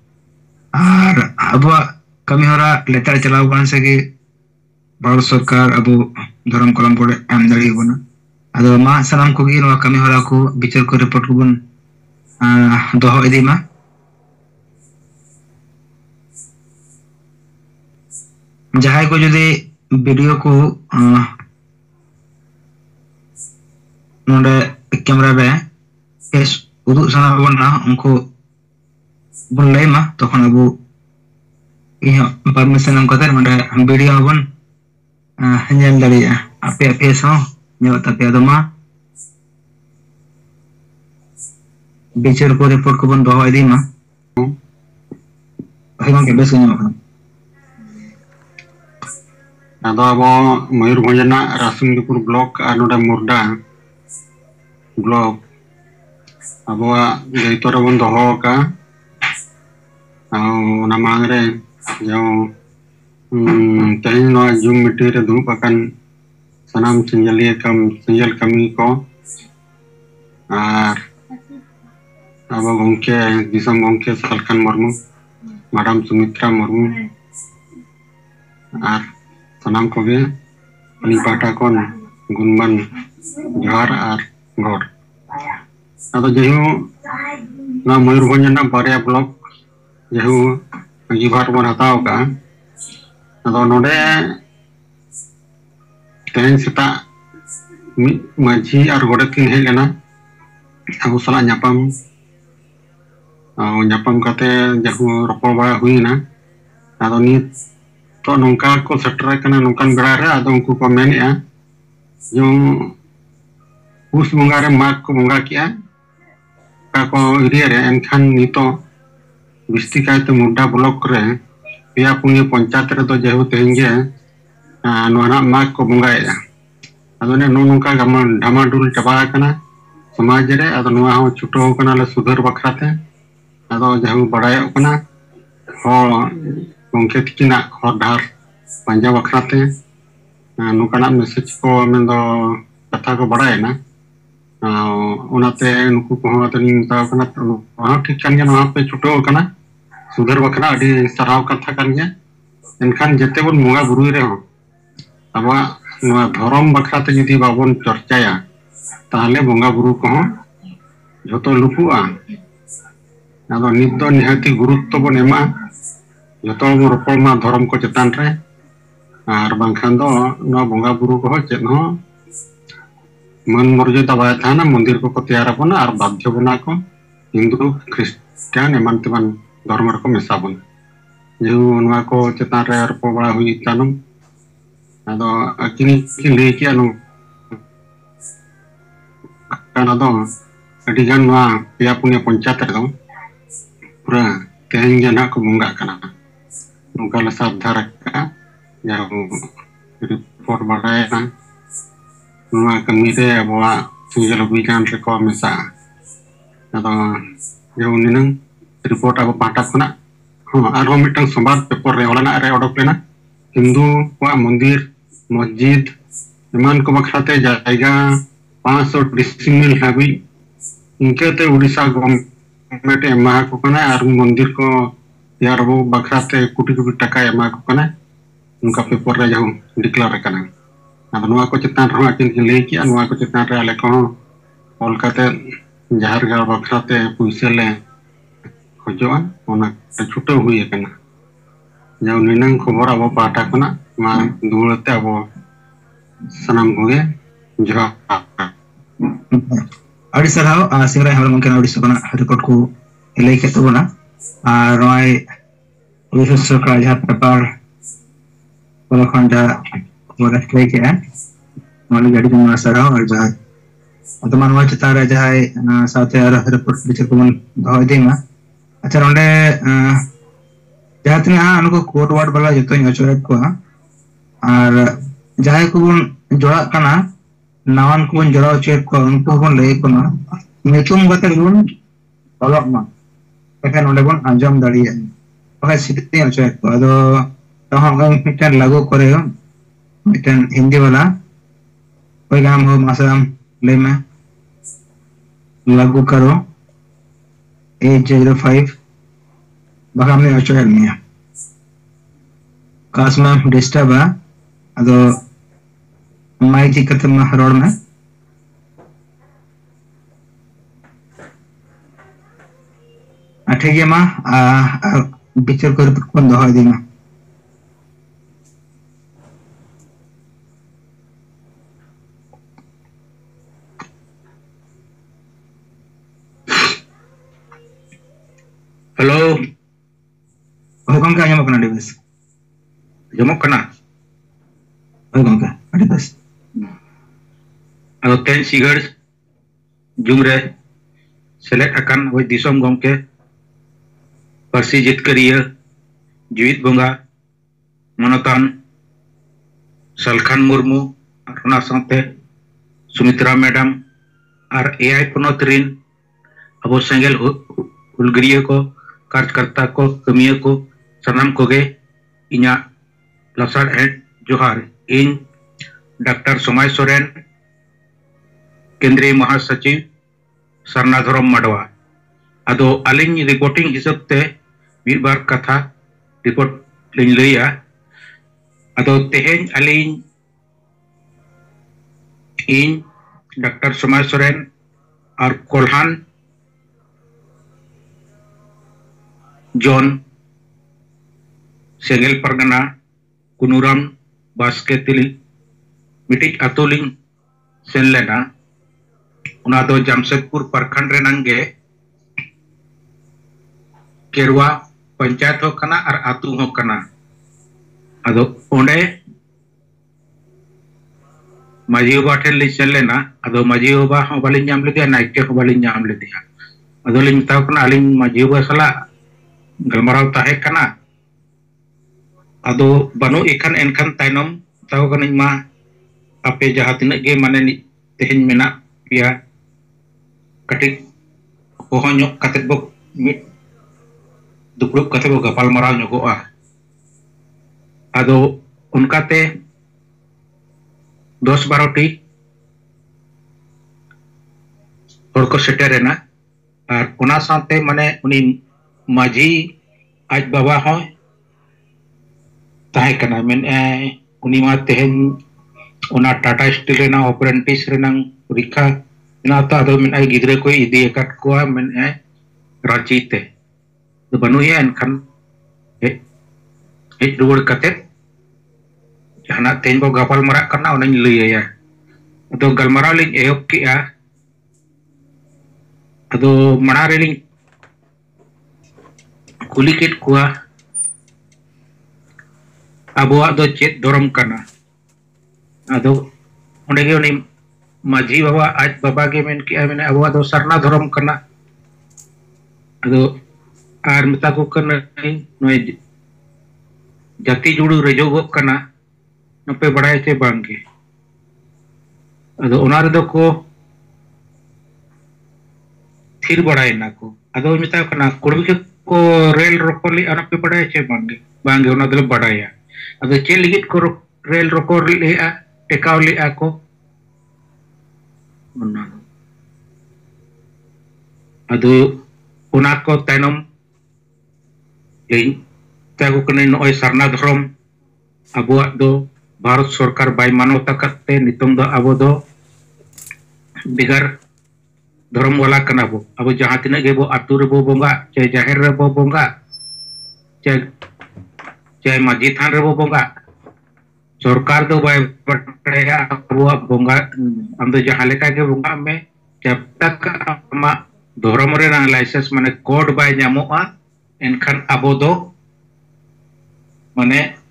ar abwa kami hora letar chalaw kan se ki bharat sarkar abu dharam kolam pore am dari bona ado ma salam ko gi no kami hora ko bichar ko report ko bon doho idi ma जहां को जुदे video को नोडे camera बे case उदुग साना बना उनको बन लय मा तखन अबु इहा परमिशन हम कदर नोडे वीडियो बन नेल दाड़िया आपे सो नेव तापे दमा बिचार को रिपोर्ट को बन दोहो इदी मा हेमन के बेस को ᱟᱫᱚ ᱟᱵᱚ ᱢᱚᱭᱩᱨᱵᱷᱚᱸᱡᱽ ᱨᱮᱱᱟᱜ ᱨᱟᱥᱤᱝᱫᱤᱯᱩᱨ ᱵᱞᱚᱠ ᱟᱨ ᱱᱚᱰᱮ ᱢᱩᱨᱰᱟ ᱵᱞᱚᱠ ᱟᱵᱚᱣᱟᱜ ᱫᱟᱭᱤᱛᱛᱚ ᱨᱮᱵᱚᱱ ᱫᱚᱦᱚ ᱟᱠᱟᱜᱼᱟ ᱚᱱᱟ ᱢᱟᱲᱟᱝ ᱨᱮ ᱛᱮᱦᱮᱧ ᱱᱚᱣᱟ ᱡᱩᱢ ᱢᱤᱴᱤᱝ ᱨᱮ ᱫᱩᱲᱩᱵ ᱟᱠᱟᱱ ᱥᱟᱱᱟᱢ ᱥᱮᱸᱜᱮᱞ ᱠᱟᱹᱢᱤ ᱠᱚ ᱟᱨ ᱟᱵᱚ ᱜᱚᱢᱠᱮ ᱫᱤᱥᱚᱢ ᱜᱚᱢᱠᱮ ᱥᱟᱞᱠᱷᱟᱱ ᱢᱩᱨᱢᱩ ᱢᱟᱰᱟᱢ ᱥᱩᱢᱤᱛᱨᱟ ᱢᱩᱨᱢᱩ ᱟᱨ sanam ko ge ani pata kon gunman johar ar gor ado jehu na Mayurbhanj na barya blok jehu jibar bon hataw ka ado node tehen seta maji ar godet kin hej lena abu sala nyapam kate jehu ropor bara huina ado nit तो नौका को shutter करना नौकान बेड़ा रे आदो उनको को mania जो उस बंगा रे माग को बंगा किया का को एरिया रे एनखान नितो बिस्ती कायते मुड्डा ब्लॉक रे पेया पुण्य पंचायत रे तो जेहु तेंगे नोना माग को बंगाया आदो ने नौका गमन ढामाडुल चबा कना समाज रे आदो नोआ हो छुटो कना ले सुधर बखराते आदो जेहु बड़ाय कना हो गंके तिकिना हर धार पंजा बखराते नुकाना मैसेज को मैं दो कथा को बड़ाय ना ᱚᱱᱟᱛᱮ ᱱᱩᱠᱩ ᱠᱚᱦᱚᱸ ᱟᱫᱚᱞᱤᱧ ᱢᱮᱛᱟᱣ ᱠᱟᱱᱟ ᱱᱚᱣᱟ ᱴᱷᱤᱠ ᱠᱟᱱ ᱜᱮᱭᱟ, ᱱᱚᱣᱟ ᱯᱮ ᱪᱷᱩᱴᱟᱹᱣ ᱠᱟᱱᱟ ᱥᱩᱫᱷᱟᱹᱨ ᱵᱟᱠᱷᱨᱟ ᱟᱹᱰᱤ ᱥᱟᱨᱦᱟᱣ ᱠᱟᱛᱷᱟ ᱠᱟᱱ ᱜᱮᱭᱟ। ᱮᱱᱠᱷᱟन ᱡᱮᱛᱮ ᱵᱚᱱ ᱵᱚᱸᱜᱟ ᱵᱩᱨᱩᱭ ᱨᱮᱦᱚᱸ ᱟᱵᱚᱣᱟᱜ ᱱᱚᱣᱟ ᱫᱷᱚᱨᱚᱢ ᱵᱟᱠᱷᱨᱟᱛᱮ ᱡᱩᱫᱤ ᱵᱟᱵᱚᱱ ᱪᱚᱨᱪᱟᱭᱟ ᱛᱟᱦᱚᱞᱮ ᱵᱚᱸᱜᱟ ᱵᱩᱨᱩ ᱠᱚᱦᱚᱸ ᱡᱷᱚᱛᱚ ᱞᱩᱯᱩᱜᱼᱟ। ᱟᱫᱚ ᱱᱤᱛ ᱫᱚ ᱱᱤᱦᱟᱹᱛᱤ ᱜᱩᱨᱩᱛᱛᱚ ᱵᱚᱱ ᱮᱢᱟ, ᱡᱷᱚᱛᱚ ᱵᱚᱱ ᱨᱚᱯᱚᱲ ᱢᱟ ᱫᱷᱚᱨᱚᱢ ko ᱪᱮᱛᱟᱱ ᱨᱮ, ᱟᱨ ᱵᱟᱝᱠᱷᱟᱱ ᱫᱚ ᱱᱚᱣᱟ ᱵᱚᱸᱜᱟ ᱵᱩᱨᱩ ᱠᱚᱦᱚᱸ ᱪᱮᱫ ᱦᱚᱸ मान मर्यादा बाय थाना मंदिर को तैयार बना और बाध्य बना को हिंदू ख्रिस्टान एमान तेमान धर्म को मेसा बन जो उनवा को चेतान रे रपो बड़ा हुई तानम आदो अकिनी की ले किया नो काना दो अडिगान वा पेया पुण्य पंचायत रे दो पूरा तेहन जना को मुंगा कना नुका लसा धार का या रिपोर्ट बढ़ाए ना नुआ कमी रे अबवा सुजल अभियान रे को मेसा आदो जो निनंग रिपोर्ट अब पाटा खना आरो मिटंग संवाद पेपर रे ओलाना रे ओडक लेना हिंदू वा मंदिर मस्जिद एमान को बखराते जायगा 500 डिसिमिल हाबी इनके उड़ीसा गवर्नमेंट एमा को कना आर मंदिर को यार वो बखराते कोटी कोटी टका एमा को कना उनका पेपर रे जाऊ डिक्लेयर कना अब नुआ को चितान रो अकिन के ले किया नुआ को चितान रे आले को कोलकाता जहर गार बखराते पुइसे ले खोजोआ ओना छुटो हुई कना जाऊ निनंग खबर अब पाटा कना मा दुलते अब सनम होगे जो अड़ी सराव सिंगरा हम ममकिन अड़ी सपना रिपोर्ट को लay के तो बना रोय उसे सरकार जहां पेपर वाला खंडा वाला लay के है मालूम गाड़ी को मार सराव और जहां तो मानवा चता रहे जहां साथे रिपोर्ट बिचर को मन दो देना अच्छा नोंडे जहां तने उनको कोड वार्ड वाला जतो अचोरेट को और जहां को बन जोड़ा कना नावन को बन जोड़ा चेक को उनको बन लay को ना नितुम गते बन ऑलॉक मा एका नोंडे बन अंजाम दाड़िया ओके सिटी अचोरेट को अदो तो हम मिटन लागू करे मिटन हिंदी वाला कोई काम हो मासम ले में लागू करो 805 bakal me ocho elmia kasma disturb ado mai ji katma rod में ठीक है माँ पिक्चर को बंद हो देना हेलो गमके आजमक ना डिबस जमक कना गमके डिबस अदो तेन सिगड़ जुमरे सेलेक्ट अकान वही दिसोम गमके परसी जितकरिया जीवित बोंगा मनोतान सलखान मुर्मू और साथे सुमित्रा मैडम और एआई पनोत रिन अब सेंगल हुलगरिया को कार्यकर्ता को कमिया को सनाम कोगे इना लसार हेड जोहार इन डॉक्टर सोमाय सोरेन केंद्रीय महासचिव सरनाधरम माडवा अदो अलिंग रिपोर्टिंग हिसाब ते मिद बार कथा रिपोर्ट लिंग लैया अदो तेहेन अलिंग इन डॉक्टर सोमाय सोरेन और कोल्हान जॉन सेंगल परगना कुनुराम बास्के तिली मिटिज अतुलिंग सेन लेना उना दो जमशेदपुर प्रखंड रे नंगे केरवा पंचायत हो कना और आतु हो कना अदो ओंडे माजी बाबा ठेन ले सेन लेना अदो माजी बाबा हो बालिन जाम लेदिया नाइके हो बालिन जाम लेदिया अदो लिंग ताव कना अलिंग माजी बाबा सला गलमराव ताहे कना अदो बनो एखान एनखान तायनम ताव कनिं मा आपे जहां तिनक गे माने तेहेन मेना पिया कटिक होहन्यो कते बो मिट दुपड़ुब कते बो गपाल मराव ᱧᱚᱜᱚᱜᱼᱟ अदो उनकाते 10-12 T hor ko seterena ar ona sante mane uni maji aj baba hoy tahe kana men uni ma tehen ona Tata Steel rena apprentice renang rikha ina ta ado men ai gidre ko idi ekat ko men Ranchi te do banu ya enkan ruwar kate jahana ten bo gapal marak kana onañ lay ya ado galmarao liñ ehop ki'a ado manare liñ kuli kit kuwa abuak do chet dorom kana ado onde ge oni maji baba aj baba ge men ki'a men abuak do sarna dorom kana ado ar meta ko kana noy jati judu rejogok kana nape badai che bangge ado onar do ko thir badai na ko ado meta kana kurbi ko rel rokoli anape badai che bangge ona do badaya ado che ligit ko rel rokor le a tekaw le a ko ona ado ona ko tanom tago kena noy sarna dhrom abuak do Bharat Sarkar bai manota katte nitung do abo do bigar dhrom wala kana bo abo jaha tina ge bo atu re bo bonga che jaher re bo bonga che maji than re bo bonga sarkar do bai pataya abuak bonga amdo jaha leka ge bonga me jab tak ama dhrom re nang license mane code bai nyamoa enkan abo do mane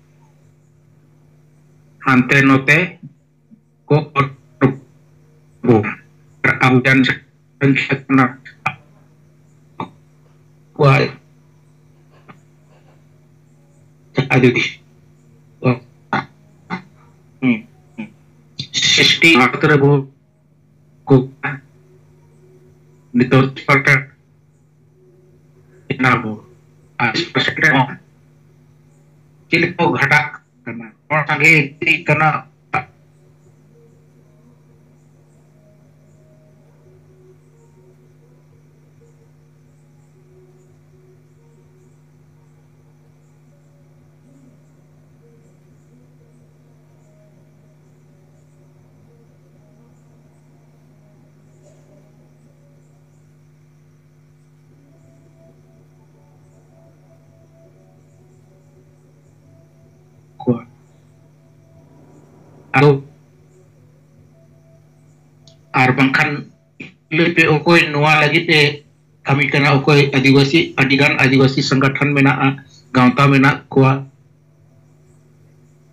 hante note ko bo abujan sengketna wai ada di sisti atre bo ko nitor parta inabo aspecta Cilik ko ghatak kana orang sange ti kana ado ar bangkan lepe okoi noa lagi te kami kena okoi adivasi adigan adivasi sanggatan mena gaunta mena kuah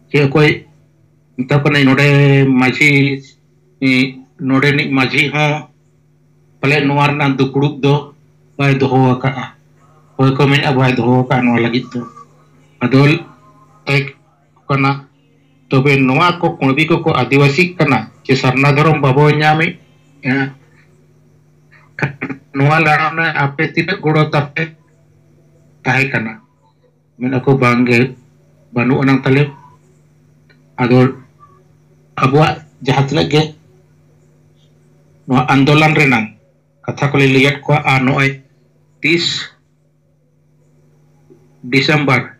je okoi kita pernah node maji node ni maji ho pale noar nan dukruk do bai doho ka okoi komen abai doho ka noa lagi to adol ek kana tobe noa ko kunbi ko adivasi kana che sarna dharom babo nyami ya noa larana ape tidak godo tape tahe kana men ako bangge banu anang talib adol abua jahat lagi noa andolan renang kata ko lihat ko anoy 30 Desember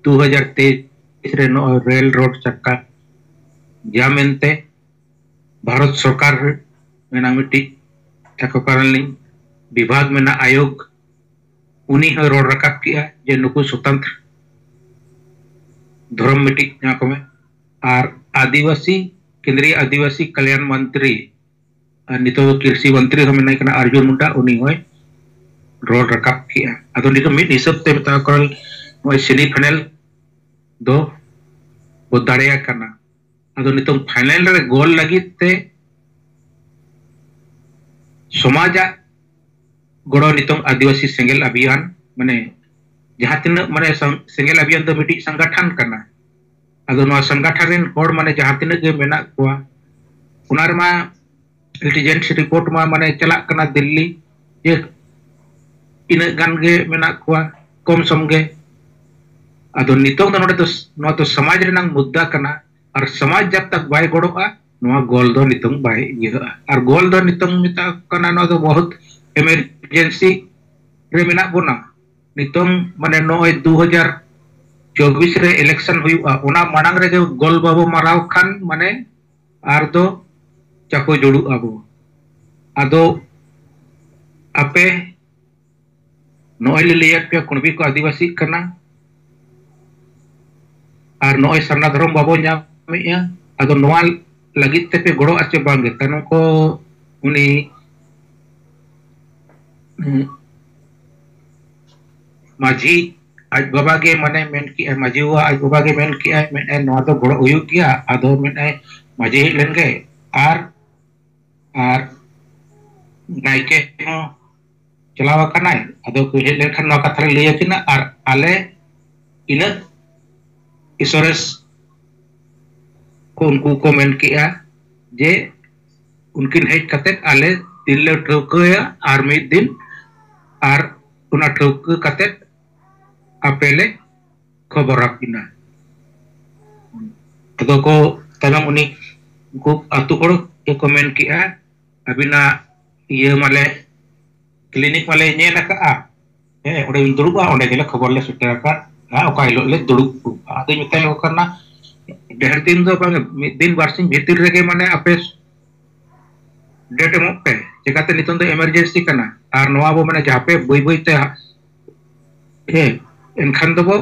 2023 Reno railroad चक्का जामेंते भारत सरकार में ना मिट्टी चक्करण लिंग विभाग में ना आयोग उन्हीं है रोड रखा किया जे नुकु स्वतंत्र धर्म मिट्टी यहाँ को में आर आदिवासी केंद्रीय आदिवासी कल्याण मंत्री नितो कृषि मंत्री हमें नहीं करना अर्जुन मुंडा उन्हीं है रोड रखा किया अतो नितो मिट निसब ते बता कर वो सेमी फाइनल दो वो दाड़िया करना अदो नितों फाइनल रे गोल लगी ते समाजा गोड़ो नितों आदिवासी सेंगेल अभियान मने जहाँ तीन मने सेंगेल अभियान तो मिट्टी संगठन करना अदो नवा संगठन रेन होड़ मने जहाँ तीन के मेना कुआ उनार मा इंटेलिजेंस रिपोर्ट मा मने चला करना दिल्ली ये इन गन के मेना कुआ कम समगे अदो नितों तो नोटे तो समाज रेनंग मुद्दा करना और समाज जब तक बाय गोड़ोगा नवा गोल दो नितंग बाय ये और गोल दो नितंग मिता कना नो दो बहुत इमरजेंसी रे मेना बोना नितंग माने नो 2024 रे इलेक्शन हुआ ओना मांग रे गोल बाबू माराव खान माने आर दो चाको जोड़ू आबो आदो आपे नोय लिया पे कुणबी को आदिवासी कना और नोय सरना धर्म बाबो ᱧᱟᱢᱮᱜᱼᱟ आदो नोआ लगित ते पे गड़ो आचे बांगे तनो को उनी माझी आज बाबा के मने मेन की माझी हुआ आज बाबा के मेन की है नोआ तो गड़ो हुई किया आदो मेन माझी लेंगे आर नाइके चलावा कनाय आदो को हे लेखन नो कथा लिया किना आर आले इना इसोरेस को उनको कमेंट किया जे उनकिन हेज कते आले दिल्ले ठोकया आर मिद दिन आर उना ठोक कते अपेले खबर आपिना तो को तनम उनी को अतु हड़ के कमेंट किया अबिना ये माले क्लिनिक माले नेला का ए ओडे दुरुबा ओडे गेले खबर ले सुटेरा का ओका हिलो ले दुरुब आदे मिताय हो करना डेढ़ दिन दो दिन बारसिंग भीतर रेगे माने आपे डेट एमो पे चिकाते नितन दो इमरजेंसी कना आर नोआ बो माने जापे बई बई ते हे एनखान दो बो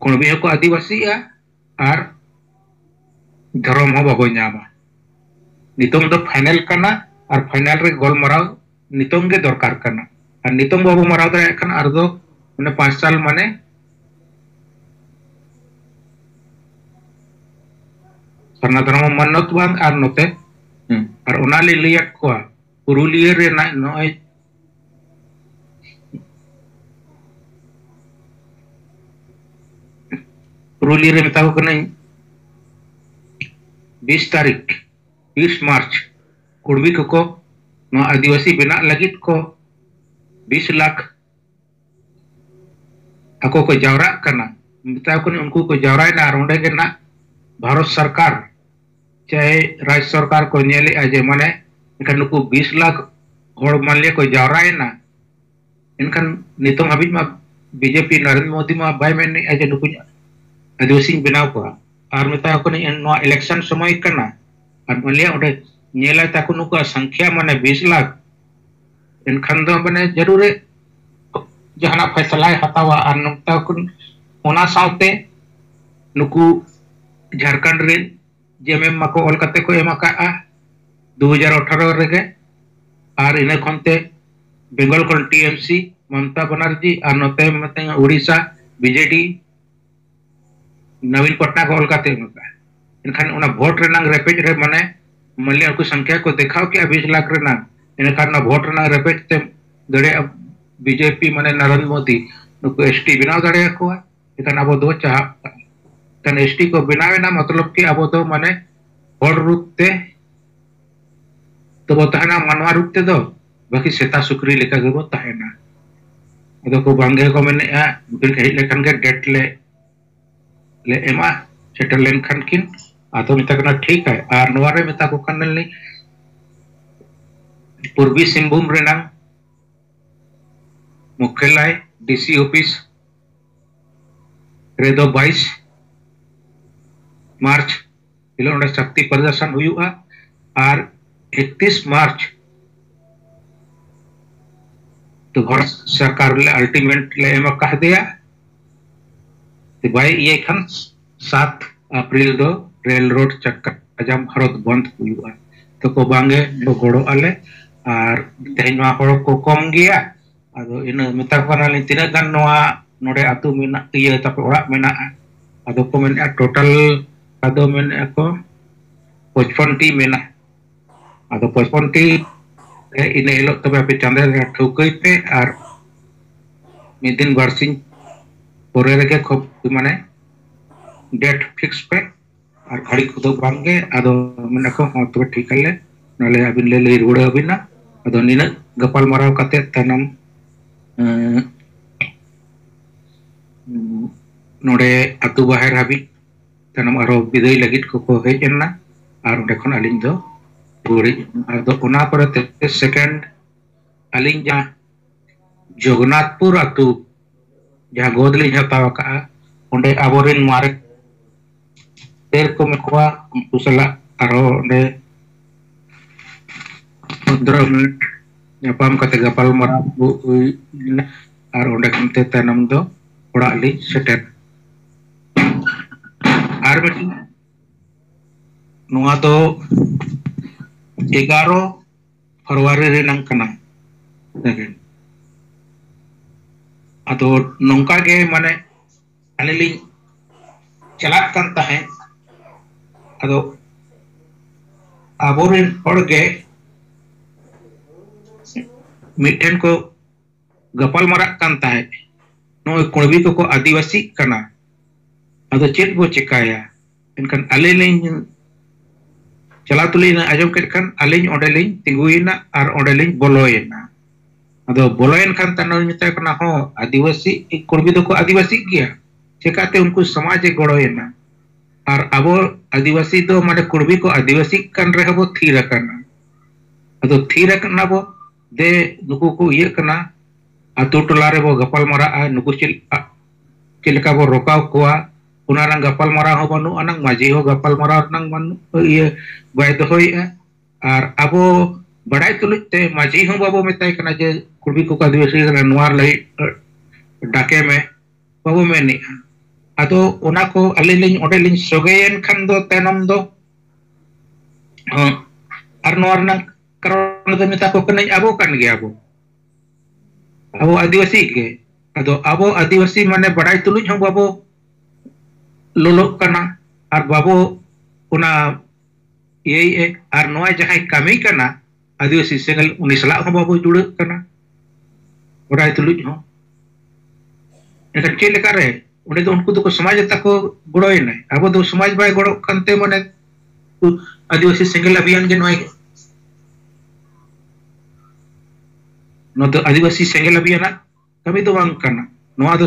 कुणबी को आदिवासी या आर धर्म हो बाबो ᱧᱟᱢᱟ नितन दो फाइनल कना और फाइनल रे गोल मराव नितन के दरकार कना और नितन बाबो मराव दरे कना आर दो माने 5 साल माने सरना धर्म मानत बांग आर नोते और ओनाली लियट को पुरुलिया रे ना नय पुरुलिया रे मेता को कने 20 तारीख 20 मार्च कुड़बी को नो आदिवासी बिना लगित को 20 lakh ako ko jawra kana मेता को उनको को जवराय ना रोंडे के ना भारत सरकार चाहे राज्य सरकार को नेले आजे माने इनखान नुकु 20 लाख हड़ मानले को जवराय ना इनखान नितों हाबिज मा बीजेपी नरेंद्र मोदी मा बाय मेन आजे नुकु आदिवासी बनाव को और मेता को नो इलेक्शन समय कना और मानले ओडे नेला ताको नुकु संख्या माने 20 लाख इनखान दो माने जरूर जहाना फैसला हतावा और नुकता को ओना साउते नुकु झारखंड रे जेएमएम माको ऑल कते को एमा का 2018 रेगे और इने खनते बेंगल कोन टीएमसी ममता बनर्जी और नते मते उड़ीसा बीजेडी नवीन पटना को ऑल कते मका इनखान उना वोट रेनांग रेपेज रे माने मल्ले को संख्या को देखाव कि 20 लाख रेना इनखान ना वोट रेनांग रेपेज ते दड़े बीजेपी माने नरेंद्र मोदी नुको एसटी बनाव दड़े को इकन अब दो चाह कन एसटी को बनावे ना मतलब कि अब तो माने हड़ रूपते तो बताना मनवा रूपते दो बाकी सेता सुक्री लेका के बो ताहेना अदो को बांगे को मैंने बिल के लेखन के डेट ले एमा सेटल लेन खन किन आतो मिता कना ठीक है आर नवारे मिता को कनल नहीं पूर्वी सिंहभूम रेना मुख्यालय डीसी ऑफिस रेदो 22 मार्च इलोंडे शक्ति प्रदर्शन हुआ और 31 मार्च तो भारत सरकार ले अल्टीमेट ले एमा कह दिया तो भाई ये खन 7 अप्रैल दो रेल रोड चक्कर अजम भारत बंद हुआ तो को बांगे दो गोड़ो आले और तेहमा हड़ को कम गया आदो इन मेता को नाली तिना गान नोआ नोडे आतु मेना इया तापे ओड़ा मेना आदो को मेना टोटल आदो मेना को 55 टी मेना आदो 55 टी इने हिलो तबे पे चांदे रे ठोकई पे और मिद दिन बारसिंग पोरे रे के खूब माने डेट फिक्स पे और घड़ी खुदो बांगे आदो मेना को हो तो ठीक ले नले अबिन ले रुड़ा अबिना आदो निना गपाल माराव कते तनम नोडे अतु बाहर हाबी तनम आरो विदय लगित को हेजना ar onde khon aling do puri ado ona pore te second aling ja Jagannathpur atu jaha godli hataw ka onde aborin mare ter ko mekwa usala aro onde 15 menit nyapam kate gapal marap bu ar onde kante tanam do orak li setet ar beti nuwa do 11 Februari renang kana ado nongka ge mane alili chalak kan tahe ado aborin horge miten ko gapal marak kan tahe no kurbi ko adivasi kana ado chet bo chekaya enkan alilin chalatulin ajam kan alin odelin tinguina ar odelin boloyena ado boloyen kan tanol mita kana ho adivasi kurbi ko adivasi gya chekate unku samaj e goroyena ar abo adivasi do mane kurbi ko adivasi kan rehabo thira kana ado thira kana bo de nuku ko iye kana atu tolare bo gapal mara nuku chilka bo rokaw koa unarang gapal mara ho banu anang maji ho gapal mara nang manu iye bai do hoi ar abo badai tulit te maji ho babo metai kana je kurbi ko adivasi kana nuar lai dake me babo meni ado ona ko alilin odelin sogeyen khan do tenom do ar nuar nang karon do meta ko kana abo kan ge abo adivasi ge ado abo adivasi mane badai tulit ho babo lolo kana ar babo una ye ar noa jahai kami kana adivasi sengal unisla ho babo jude kana badai tulit ho eta chele kare udah tuh unku tuh समाज तको गड़ोय ना अब तो समाज bye गड़ो कंते मने आदिवासी single अभियान के नोय no तो आदिवासी सिंगल अभियान कमी तो बांग करना नोआ तो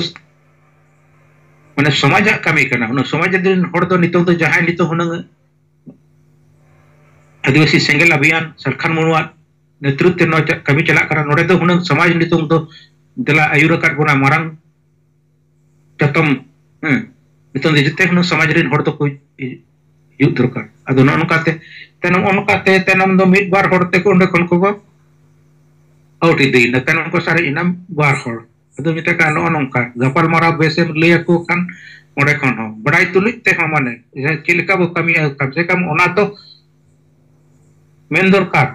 मने समाज कमी करना उन समाज दिन हर तो नितो तो जहां नितो हुनंग आदिवासी सिंगल अभियान सरकार मुनुआ नेतृत्व नो कमी चला करना नोडे तो हुनंग समाज नितो तो दला आयुर काट बोना मारंग जतम नितन जते हन समाज रे हर तो कोई युग दरकार अदो ननकाते तनम दो मिद बार हरते को ओंडे कोन को आउट इदि न तनम को सारे इनाम बार हर अदो मिते का ननका गपाल मारा बेसे लेया को कान ओंडे कोन हो बड़ाई तुलित ते हम माने चिलका बो कमी कम से कम ओना तो मेन दरकार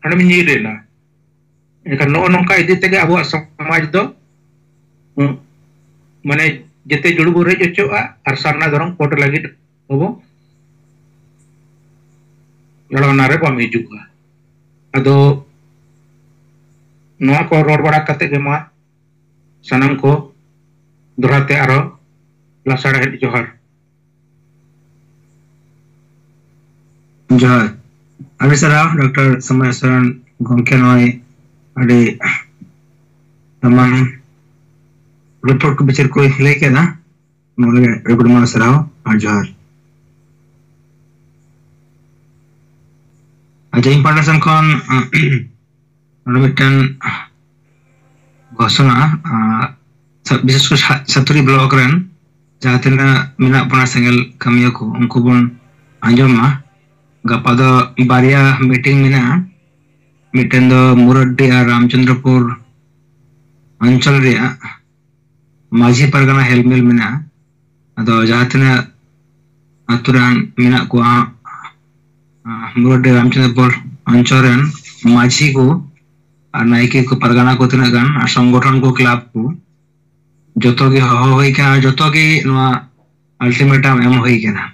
हन मिनी रेना एका ननका इदि तेगे अबो समाज दो माने जते जुड़ बुरे चोचोआ और सारना धरम कोट लगी होबो लड़ना रे बाम हिजुगा अदो नोआ को रोड बड़ा कते के मा सनम को दोहराते आरो लासाड़ा हेड जोहार जोहार अभी सरा डॉक्टर समय शरण गोंके नोय अडी तमाम रिपोर्ट को बिचार कोई लेके ना मोले रिपोर्ट में सराव और जोहार अजय फाउंडेशन खन मिटन घोषणा विशेष को सतुरी ब्लॉक रन जहाँ तना मिना पना सेंगल कमियों को उनको बन अंजमा गपा दो बारिया मीटिंग मिना मिटन दो मुरड्डी और रामचंद्रपुर अंचल रिया माझी परगना हेलमेल मिना अदो जहां अतुरान मिना को मुरड्डी रामचंद्रपुर अंचलन माझी को और नायके को परगना को तना गान संगठन को क्लब को जोतो के हो होई का जोतो के नवा अल्टीमेटम एम होई केना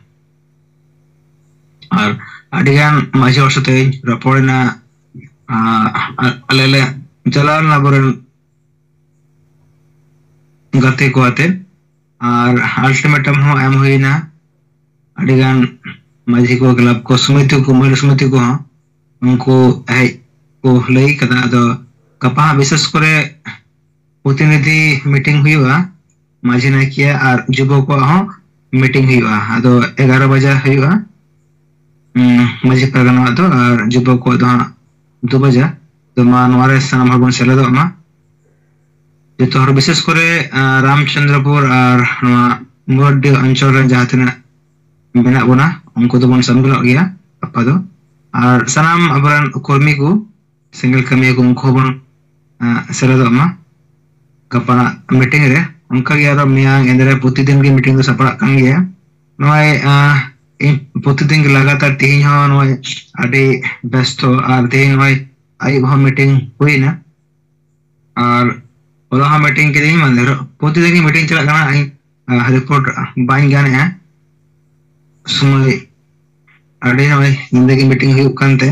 और अडिगान माझी वर्षते रपोड़ना अलेले चलान ना बरन गते को आते और अल्टीमेटम हो एम होइना अडिगान माझी को क्लब को समिति को महिला समिति को उनको है को लई कदा दो कपा विशेष करे प्रतिनिधि मीटिंग हुआ माझी नायकिया और युवक को मीटिंग हुआ अदो 11 बजे हुआ माजी परगना तो और जुबो को तो 2 बजे तो मा नवारे सनाम हबन सेलेदो मा जो हर विशेष करे रामचंद्रपुर और मुरडी अंचल रे जहां तना मेना बोना उनको तो बन समगलो गया apa do और सनाम अबरन कर्मी को सिंगल कमी को उनको बन सेलेदो मा कपना मीटिंग रे उनका यार मियां इंदरे प्रतिदिन की मीटिंग तो सपड़ा kan गया नोय प्रतिदिन की लगातार 3 हो नोय अडी बेस्ट हो और 3 नोय आई हो मीटिंग हुई ना और ओला मीटिंग के दिन मंदिर प्रतिदिन की मीटिंग चला गाना आई रिपोर्ट बाइन गाने हैं समय अडी नोय इंदे की मीटिंग हुई उकनते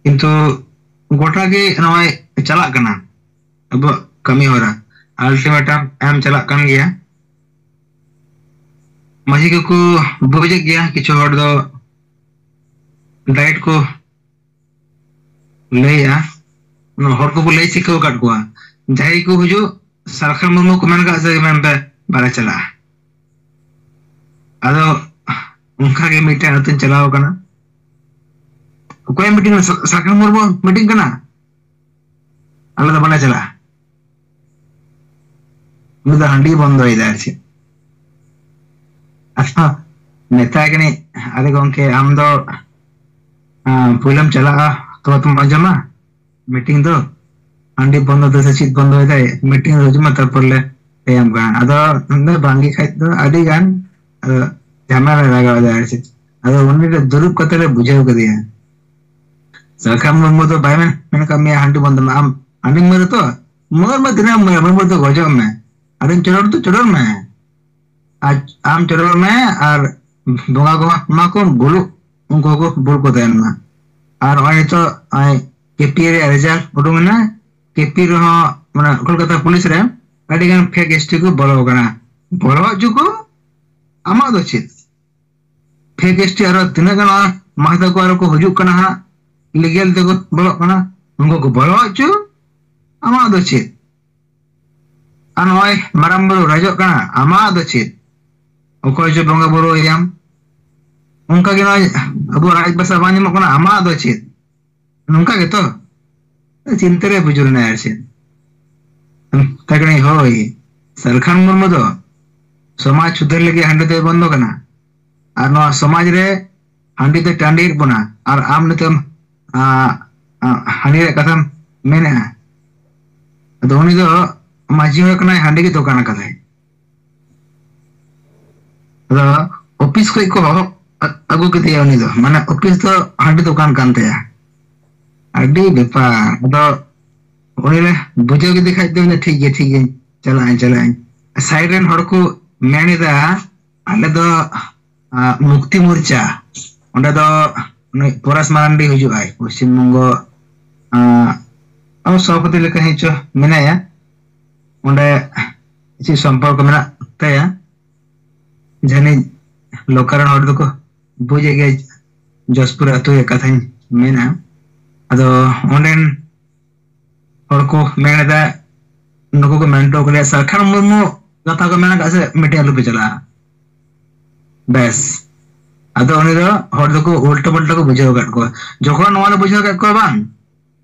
किंतु गोटा के नोय चला गाना अब कमी हो रहा अल्टीमेटम एम चला kan गया माजी को बुझे गया किछु हर दो डाइट को लेया नो हर को ले सिको काट को जाई को हुजु सरकार मुर्मू को मन का से मन पे बारा चला अदो उनका के मीटिंग अतन चलाओ कना कोई मीटिंग सरकार मुर्मू मीटिंग कना अल्लाह तो बना चला मुझे हंडी बंद हो इधर से अच्छा नेता के नहीं अरे गोंके हम तो फिल्म चला तो तुम जमा मीटिंग तो हंडी बंद तो सचित बंद हो जाए मीटिंग रोज मत पर ले हम गान अदो नंदे बांगी खाई तो अड़ी गान जमा लगा इधर से अदो उन्हें दुरुप कतरे बुझाव कर दिया सरकार मुर्मू तो भाई मैंने कहा मैं हंडी बंद में हम हंडी मर तो मर दिन मर तो गजब में अरे चढ़ोर तो चढ़ोर में आज आम चढ़ोर में और बोंगा को मा को बोलू उनको को बोल को देन में और वही तो आई केपी रे रिजल्ट उडुंग ना केपी रे हो माने कोलकाता पुलिस रे अडी गान फेक एसटी को बोलो कना बोलो जुको आमा दो चित फेक एसटी आरो तिना गाना महता को आरो को हुजु कना हा लीगल तो बोलो कना उनको को बोलो जु आमा दो चित अनोय मरम्बरो राजो कना आमा दो चित ओको जो बंगा बोरो याम उनका के नय अबो राज बसा बानी मकना आमा दो चित उनका के तो चिंतरे बुजुर ना यार तकने होय सरकार मुर्मू दो समाज सुधर लगे हंडी दे बंदो कना और नो समाज रे हंडी दे टांडी बना और आम नितम हंडी रे कथम मेने दोनी दो माजी हो कना हंडी की दुकान का है ऑफिस को अगु के दिया उनी दो माने ऑफिस तो हंडी दुकान कानते है अड्डी बेपार तो उनी ले बुझे के दिखाई दे ठीक है चलाएं साइड रेन हर को मेने दा आले दो मुक्ति मोर्चा ओंडे दो पोरास मारांडी हुजु आय पश्चिम बंगो अब सभापति लेका हिचो मेनाया ओंडे इसी संपर्क मेना तया जाने लोकरण हर दो को बुझे गए जसपुर अतु कथा मेना अदो ओंडेन हर को मेने दा नको को मेंटो को ले सरकार मुर्मू कथा को मेना कासे मीटिंग लुपे चला बस अदो उनी दो हर दो को उल्टा पल्टा को बुझाव काट को जखन नवा बुझाव काट को बान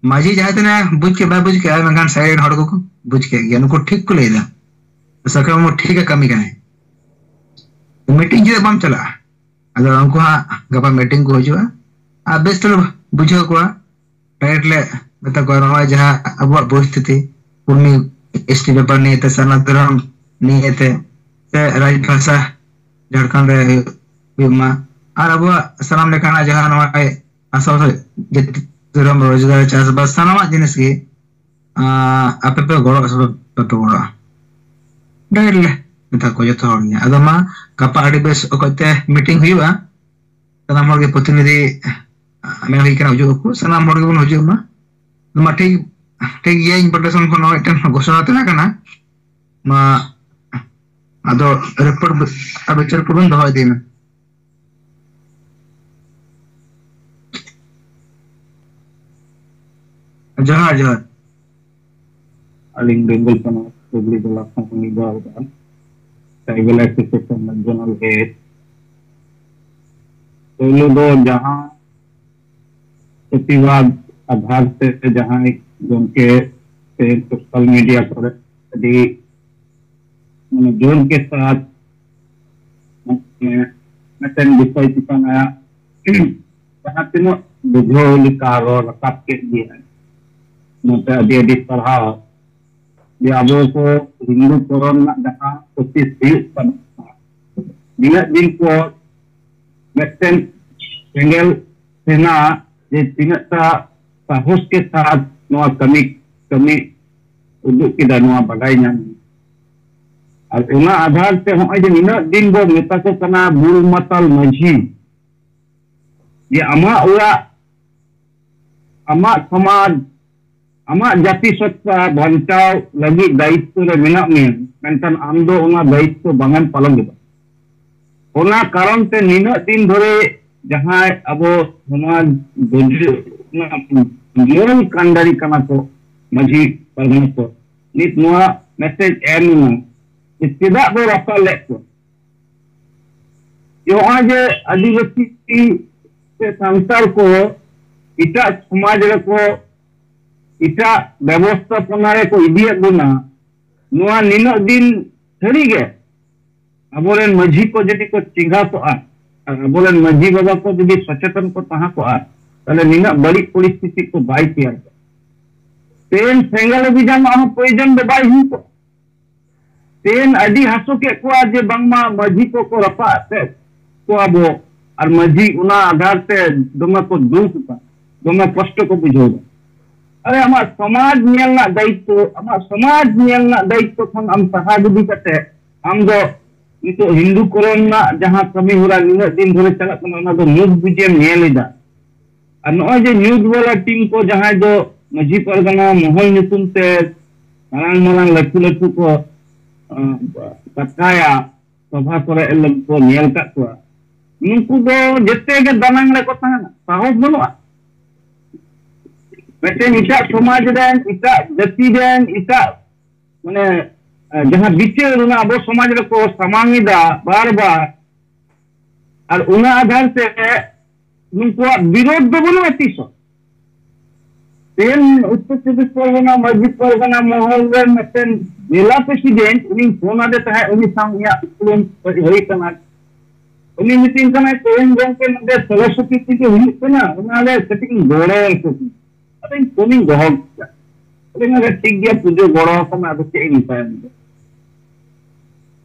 माजी जाते ना बुझ के बा बुझ के आ मेगान साइड हर को बुझ के गया नको ठीक को लेदा सरकार मुर्मू ठीक है कमी कने मीटिंग जे बम चला अदो उनको हा गपा मीटिंग को हुजुआ आ बेस तो बुझाव को डायरेक्ट ले बता को रहा जहां अब परिस्थिति पूर्णी एसटी पेपर नहीं थे सनातन नहीं थे से राजभाषा झारखंड रे बीमा और अब सलाम लेखाना जहां नवाय आसाम जरम रोजगार चास बस सनामा जिनिस की आपे पे गोड़ो सब पे गोड़ो डायरेक्ट ले बता को जतो होनी अदमा कपा अडी बेस ओकते मीटिंग हुआ सनाम हर के प्रतिनिधि मैं ही कना जो को सनाम हर के बन हुजु मा ठीक ठीक ये इंपोर्टेशन को नोटन घोषणा तना कना मा अदो रिपोर्ट अब चल पुरन दो दिन जहां जहां अलिंग बेंगल पना पब्लिक ला कंपनी बावदा ट्राइबल एसोसिएशन जनरल हेड तो लो दो जहां प्रतिवाद आधार से जहां उनके सोशल मीडिया पर जोर के साथ विषय चितान जहां तीन बुझो लिखा रकाब के पढ़ाव अब को हिंदू करण जहां कोशिश दिन को सेंगल सेना जे तीनटा साहस के साथ कमी कमी उदुग किदा बाडाय नाम और आधार से नीना दिन बो मेता को कना बुल माताल माझी जे आमा ओरा आमा समाज आमा जाति सत्ता बांचाव लगी दायित्व रे मेना में मेंटन आम दो ओना दायित्व बांगन पालन केदा ओना कारण ते नीना दिन धरे जहां अब समाज मूल कांडारी कना को माझी परगना को नित नोआ मैसेज एम चेदा बो रफा ले को जो आज आदिवासी से संसार को इटा समाज रे को इटा व्यवस्थापना रे को इदिया गुना नोआ निना दिन थरी गे अबोरेन माझी को जदी को चिंगा को अबोरेन माझी बाबा को जदी सचेतन को तहा को ताले निना बड़ी परिस्थिति को बाई तैयार तेन सेंगल अभियान आह प्रयोजन दे बाई हु को तेन अडी हासो के को जे बांगमा माझी को रपा से को अबो और माझी उना आधार से दोमा को दुख का दोमा कष्ट को बुझो अरे आमा समाज नियलना दायित्व आमा समाज नियलना दायित्व खन आम सहा जदी कते आम दो नितो हिंदू करण जहां कमी होला निना दिन धरे चला कना ओना दो न्यूज बुझेम नेलेदा और नॉय जे न्यूज वाला टीम को जहां जो माझी परगना मोहल नितुम ते मारांग मारांग लटू लटू को कथाया सभा करे एलम को नेल का को नुकु दो जते के दानांग ले को ताना साहस बनुआ मेटे इटा समाज रेन इटा जाति रेन इटा माने जहां विचार उना अब समाज रे को समांगिदा बार बार और उना आधार से नुकु विरोध दो बनुआ तीसो तेन उत्तर प्रदेश परगना मध्य परगना मोहल रे मेटेन जिला प्रेसिडेंट उनी फोन आदे तहे उनी सामया स्कूल होई कना उनी मीटिंग कना तेन गंके नदे सरस्वती के हुई कना उनाले सेटिंग गोड़े को अरे कोनी गहग अरे ना ठीक गया पूजो गोड़ो को ना तो के नहीं पाए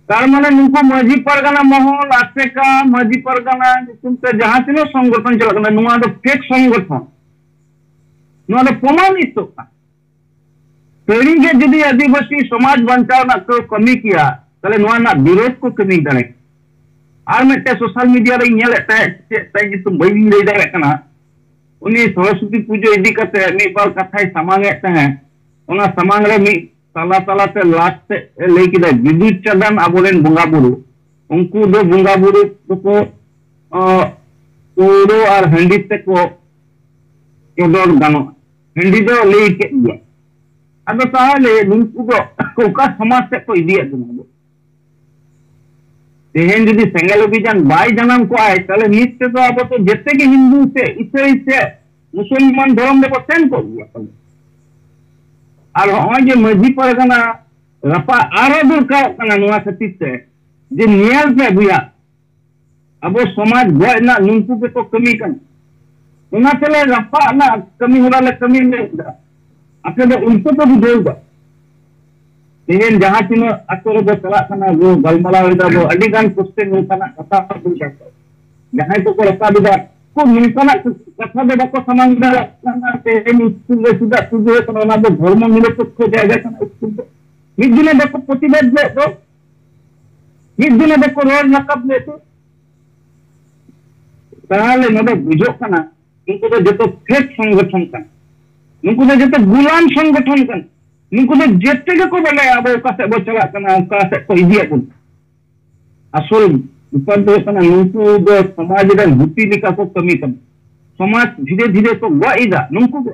तार माने नुको माझी परगना मोहल आसेका माझी परगना तुमते जहां तिनो संगठन चलकना नुआ दो फेक संगठन नुआ दो प्रमाणित तो तेरी के जदी आदिवासी समाज बंचाव ना को कमी किया तले नुआ ना विरोध को कमी दरे और मेटे सोशल मीडिया रे नेलेते ते तुम बई ले दरे कना उनी सरस्वती पूजो इदी कते मी बार कथाय समांगे तहे ओना समांग रे मी ताला ताला ते लास्ट से ले किदा विद्युत चंदन आबोरेन बुंगा बुरु उनको दो बुंगा बुरु को कोड़ो और हंडी ते को केडोर गानो हंडी दो ले के दिया अब ताले नुकु दो कोका समाज से को इदिया दनो तेहेन जदी सेंगल अभियान बाय जानम को आए ताले नित्य तो अब तो जते के हिंदू से इसे मुसलमान धर्म में सेन को दिया और होय जे माझी परगना रपा आरो दरकार कना नोआ खातिर से जे नियल पे बुया अब समाज गोयना नुंकु के तो कमी कन उना चले रपा ना कमी होला ले कमी में आपने तो उनको तो बुझोगा तेन जहां तीन अतरे बो चला कना गो गलमला वेदा बो अडी गान क्वेश्चन होता कथा बुझ जाता जहां तो को रपा दिदा को निकना कथा दे बको समांगदा ना तेन स्कूल रे सुदा तुझे तो ना बो धर्म निरपेक्ष जायगा कना स्कूल मिद दिने देखो प्रतिबाद ले तो मिद दिने देखो रोज नकब ले तो ताले नदे बुझो कना इनको तो जतो फेक संगठन कन इनको तो जतो गुलाम संगठन कन इनको तो जते को बोले अब का से बो चला कना का से को इदिया को असल ऊपर तो कना नुकु दो समाज रे भूति लिका को कमी कम समाज धीरे धीरे तो गइदा नुकु को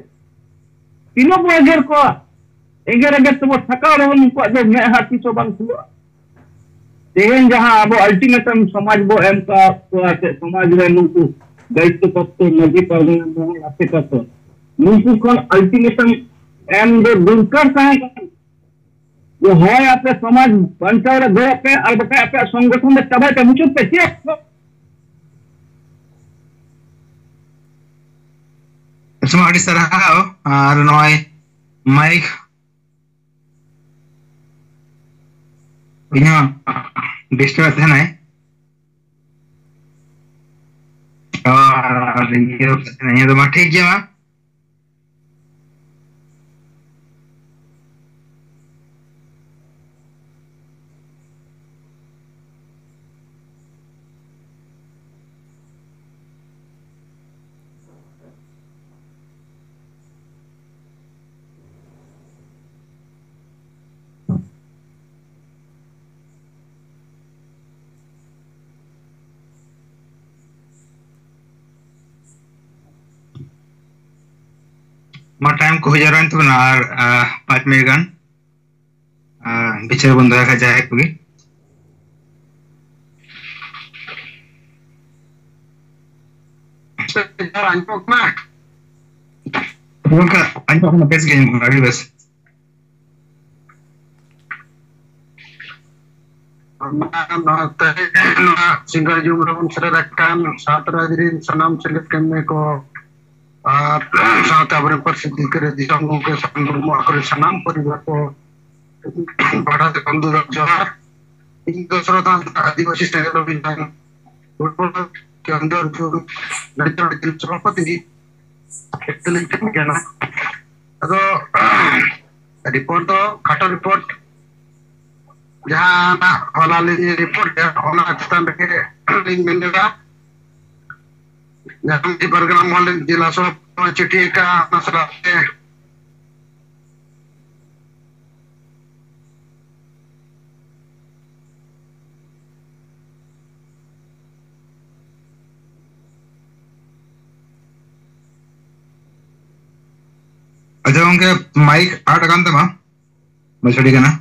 तीनों को अगर को एगर अगर तो थका रो नुकु दो मे हाथी सो बन खुलो तेन जहां अब अल्टीमेटम समाज बो एम का तो समाज रे नुकु दायित्व करते मजी पार्टी करते नुकु को अल्टीमेटम एम दो दुर्कर जो है अपने समाज बंचाव रे गो पे और बका अपने संगठन में तबाय ते मुचुप पे check semua di sarao Renoi Mike punya disturb है ना ये तो ठीक है मां टाइम को हुजारान तो ना 5 मिनट गान बिचार बंद रखा जाए कोई उनका अंजो अपना बेस गेम गाड़ी बस सिंगल जुम रबन सरदाकान सातराजरीन सनाम चलित केमे को साथ अपने परिस्थिति करे दिशंगों के संदर्भ में सनाम परिवार को बड़ा से कंदू जोहार इन दूसरों का आदिवासी स्टेट ऑफ इंडिया के अंदर जो नेचुरल दिल सभापति एक्चुअली क्या ना तो रिपोर्ट तो खाटा रिपोर्ट जहाँ ना हलाली रिपोर्ट है होना चितान के लिंक मिलेगा जहाँ di program oleh जिला सभा चिट्ठी का मसला है अच्छा उनके माइक 8 kan तमा मसड़ी का ना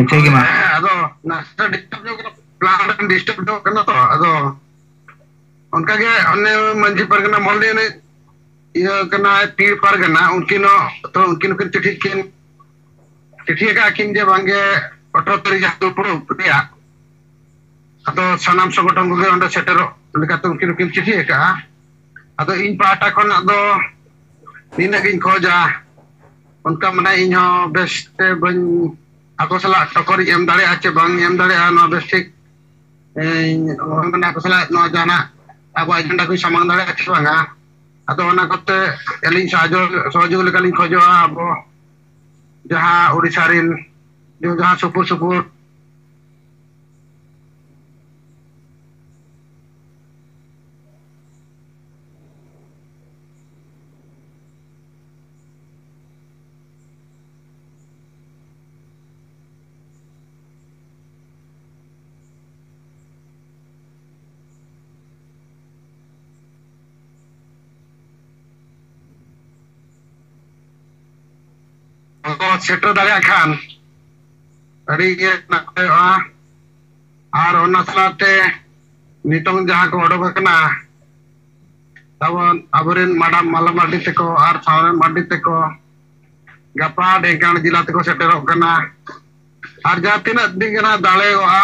उठे के मां अदो ना डिस्टर्ब जो प्लान डिस्टर्ब जो करना तो अदो उनका के अन्य मंजी परगना मोल्ले ने ये करना है पीर परगना उनकिनो तो उनकिनो के चिट्ठी का किन जे बांगे 78 जातो पुरो पिया अदो सनाम संगठन को अंडा सेटरो लेका तो उनकिनो के चिट्ठी का अदो इन पाटा कोन अदो निना गिन खोजा उनका मना इनो बेस्ट बन ako sala tokori em dare ache bang em dare no bestik orang kena ako sala no jana ako agenda ko samang dare ache banga ato ona kote elin sajo lekalin khojo abo jaha urisarin jo jaha supur सेटर दाड़े खान अड़ी के नकतेआ are ओना सलाते नितों जहां को ओडोक कना तबन अबरेन माडम माला माडी तेको आर सावन माडी तेको गपा डेकान जिला तेको सेटरो कना आर जा तिना दिगना दाड़ेआ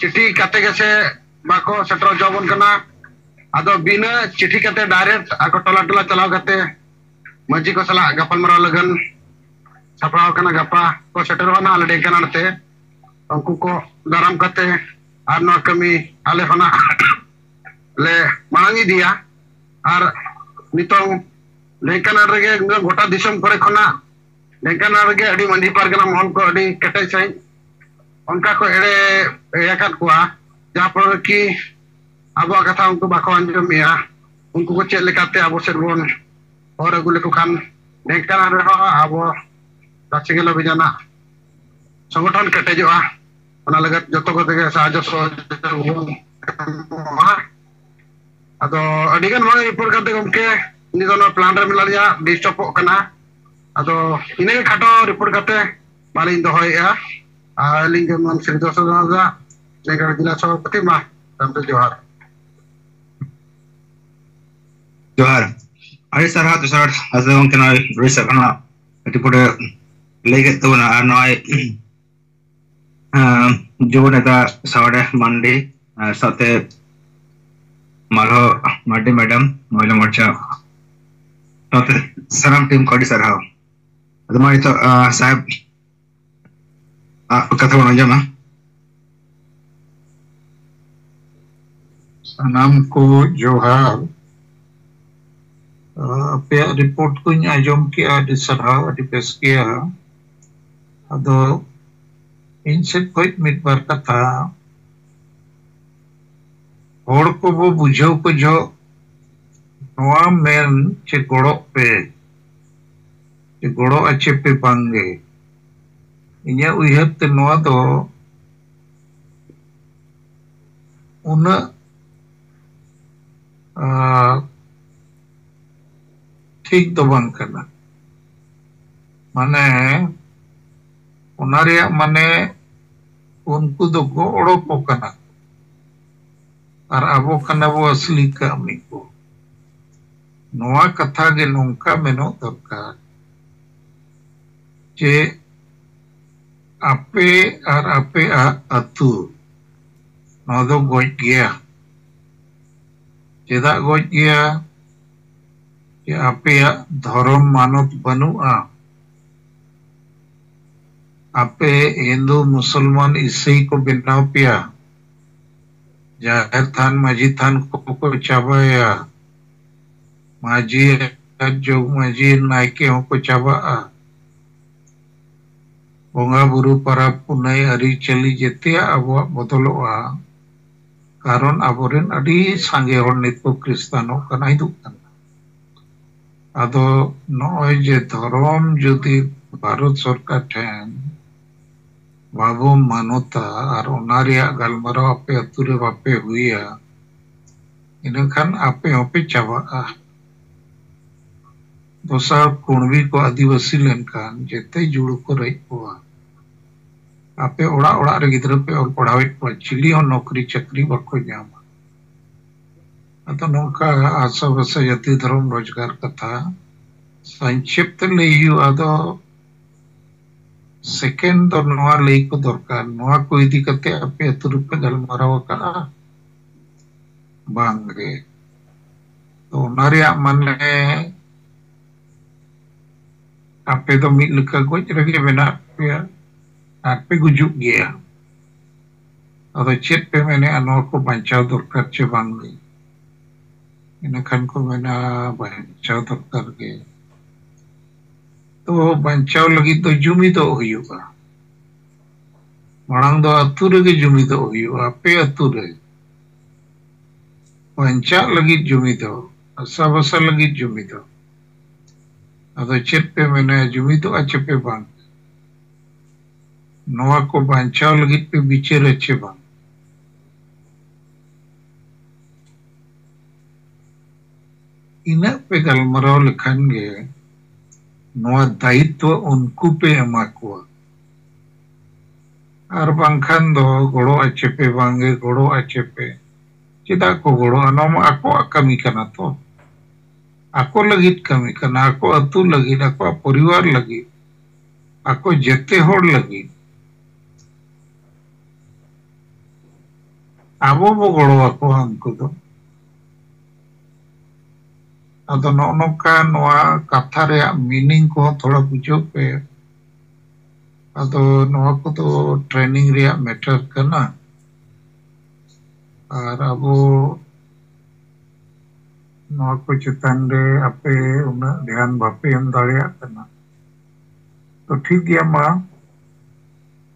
चिट्ठी कते गेसे बाको सेटरो जबन कना आदो बिना चिट्ठी कते डायरेक्ट आको टोला टोला चलाव कते मजी को सला गपल मरा लगन सपराव कना गपा को सेटरो ना आले डेकान ते उनको को दाराम कते आर नो कमी आले होना ले मांगी दिया आर नितों डेकान रगे गोटा दिसम करे खना डेकान रगे अडी मंडी पारगना मोहन को अडी कटे सही उनका को एड़े याकत कुआ जहां पर कि आबो कथा उनको बाको अंजमिया उनको को चेक लेकाते आबो सेरबोन और अगुले को खान डेकान रहो आबो राचिगेलो बिजाना संगठन कटेजोआ ओना लगत जतो को तेगे साहाय्य सहयोग अदो अडिगन माने रिपोर्ट करते गमके निदोनो प्लान रे मिलारिया डिस्टर्ब कना अदो इने खाटो रिपोर्ट करते मालिन दोहोया आलिंग मन श्री दोसदा नेगर जिला सभापति मा Tante Johar. Johar. Ari sarhat sar azam kena risa kana ati pura lege tu na anoi jo neta sawade mandi sate malho madi madam moila morcha sate saram tim kodi sarha adamai to sahab kata wana jama Sanam ko Johar. Apa report ko nya ajom kia di sarha di peskia ado inset koit mit bar kata hor ko bo bujhau ko jo noa men che goro ache pe pange inya uyhat te noa do una ठीक तो बंग करना माने उनारिया माने उनको तो गोड़ो को करना और अबो करना वो असली कामी को नोआ कथा के नोंका मेनो दरकार जे आपे और आपे अतु नोदो गोज गया चेदा गोज गया आपे धर्म मानत बनुआ आपे हिंदू मुसलमान ईसाई को बनाव पिया जाहिर थान माझी थान को चाबाया माझी जोग माझी नायके को चाबा बोंगा बुरु परब पुनई अरी चली जेते अब बदलोआ कारण आबोरेन अडी सांगे हर नित को क्रिस्तानो कना हिदुक कना आदो नॉय जे धर्म जुदी भारत सरकार ठेन बाबू मानोता और ओनारिया गलमरो आपे अतुरे बापे हुईया इनखान आपे होपे चाबा दोसा कुणबी को आदिवासी लेनखान जेते जुड़ को रही हुआ आपे ओड़ा ओड़ा रे गिद्र पे और पढ़ावे को चिली और नौकरी चक्री बको जामा अतो नौका आशा बसा जाति धर्म रोजगार कथा संक्षिप्त लेयु आदो सेकेंड दो नोआ लेई को दरकार नोआ को इदी कते आपे अतुरु पे गलमाराव का बांगे तो नारिया माने आपे तो मिल लका गोज रगे बेना पे आपे गुजुक गया अदो चेत पे मैंने अनोआ को बचाव दरकार चे बांगे इनखान को मैंने बचाव दरकार के तो बचाव लगी तो जुमी तो हुआ मांग दो अतुरे के जुमी तो हुआ पे अतुरे बचा लगी जुमी तो असा बसा लगी जुमी तो अदो चेत पे मैंने जुमी तो अच्छे पे बांग नोआ को बचाव लगी पे बिचेर अच्छे बांग इना पे गलमराव लिखन गे नोआ दायित्व उनको पे एमा को और बांखान दो गोड़ो अच्छे पे बांगे गोड़ो अच्छे पे चिदा को गोड़ो अनोम आको कमी करना तो आको लगित कमी करना आको अतु लगित आको परिवार लगित आको जते होड़ लगित आबो बो गोड़ो आको हमको दो अदो नौका नोआ कथा रे मीनिंग को थोड़ा बुझो पे अदो नोआ को तो ट्रेनिंग रे मैटर करना और अबो नोआ को चितान रे आपे उना ध्यान बापे हम दाड़िया करना तो ठीक गया मां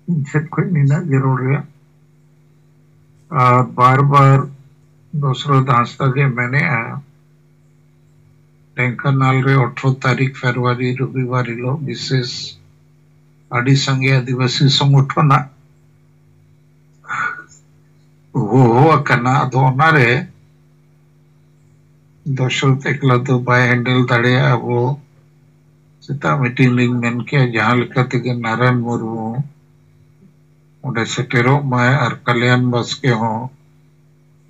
इनसे कोई निना जरूर रे बार-बार दूसरों दास्ता के मैंने ढेंकानाल रे 18 तारीख फरवरी रविवार हिलो विशेष आदि संगे आदिवासी संगठन हो कना दो नारे दशरथ एकला तो बाय हैंडल दाड़े वो सेता मीटिंग लिंग मेन के जहां लेका तेगे नारायण मुर्मू ओडे सेटेरो माय और कल्याण बस के हो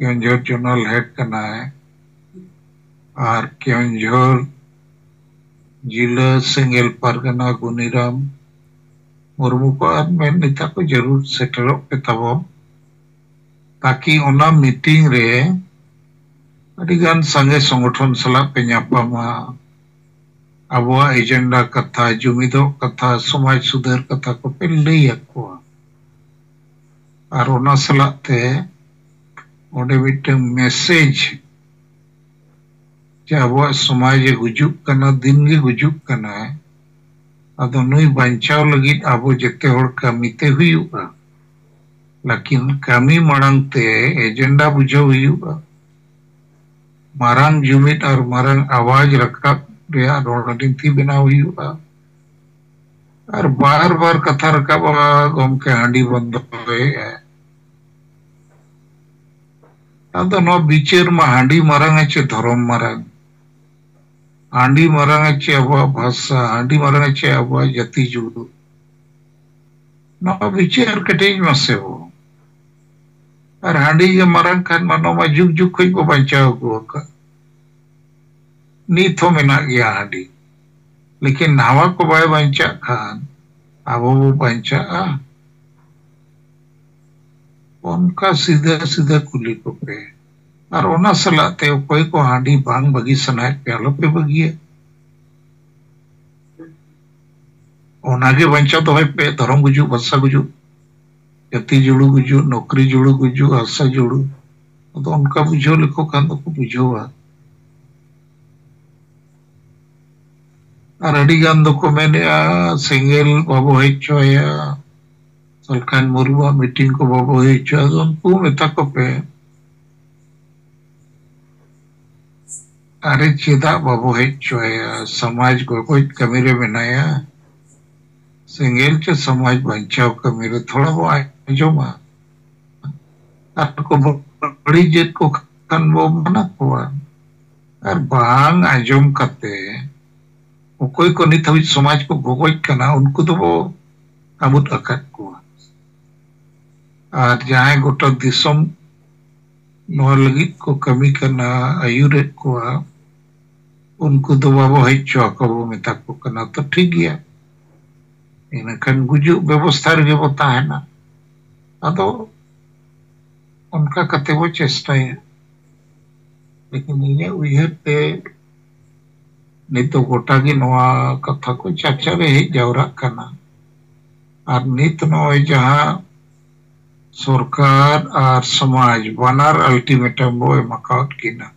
केवंझर जोनल हेड कनाय और केवंझर जिला सेंगेल पारगना गुनीराम मुर्मू को और मैं नेता को जरूर सेटलो पे तबो ताकि ओना मीटिंग रे अडिगान संगे संगठन सला पे ᱧᱟᱯᱟᱢᱟ अबवा एजेंडा कथा जुमिदो कथा समाज सुधार कथा को पे लई अकोआ और ओना सलाते ओडे मिटंग मैसेज जे अबवा समाज गुजुक कना दिन गे गुजुक कना अदो नुई बांचाव लगित आबो जेते होड़ कामीते हुयुआ लेकिन कामी मांग ते एजेंडा बुझाव हुयुआ मारांग जुमिद और मारांग आवाज रकाब रे रणनीति बनाव हुयुआ और बार बार कथा रकाब गमके हांडी बंद होए अदो नो बिचार मा हांडी मारांग अच्छे धर्म मारांग हांडी मारांग अच्छे अबवा भाषा हांडी मारांग अच्छे अबवा जाति जुड़ू नो बिचार कटेज मसे हो और हांडी के मारांग खान मानो मा जुग जुग खोज को बचाव को का नीत हो मेना गया हांडी लेकिन नावा को बाय बंचा खान आबो वो बंचा उनका सीधा सीधा कुली को पे और ओना सलाते कोई को हांडी बांग बगी सनाय प्यालो पे बगी ओनागे बंचा तो है पे धर्म गुजु भाषा गुजु जाति जुड़ू गुजु नौकरी जुड़ू गुजु आशा जुड़ू तो उनका बुझो लिखो खान तो बुझोवा और अडिगान दो को मैंने सिंगल बाबू हेचोया सलखान मुर्मू मीटिंग को बाबू हेचोया तो उनको मेता को पे अरे चेदा बाबू हेचोया समाज को कोई कमीरे में नया सिंगल के समाज बंचाव कमीरे थोड़ा वो जो माँ आपको बड़ी जेट को खान वो मना हुआ और बांग आजम करते कोई को नित हबी समाज को गोगोज कना उनको तो वो काबूत अकट को और जहां गोटा दिसम नोर लगित को कमी करना आयुरेट को उनको तो बाबो हेचो को वो मेता को कना तो ठीक गया इनकन गुजु व्यवस्था रे बता है ना अदो उनका कते वो चेष्टा है लेकिन ये उयहते नित गोटा की नवा कथा को चर्चा रे हेज जावरा कना और नित नय जहां सरकार और समाज बनार अल्टीमेटम बो एमाकाउट किना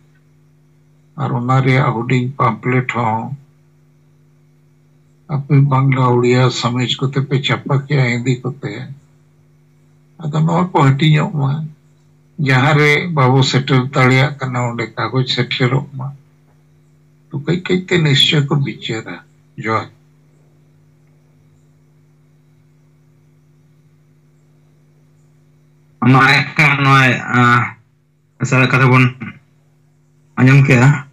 और ओना रे हुडिंग पम्पलेट हो अपने बांग्ला उड़िया समझ को ते पे छापा के हिंदी को ते अदो नवा को हटी ᱧᱚᱜ मा जहां रे बाबू सेटल दाड़िया कना ओंडे कागज सेटलो मा तो कई कई ते निश्चय को बिचारा जो हमारे का नॉय असर कथा बन अंजम के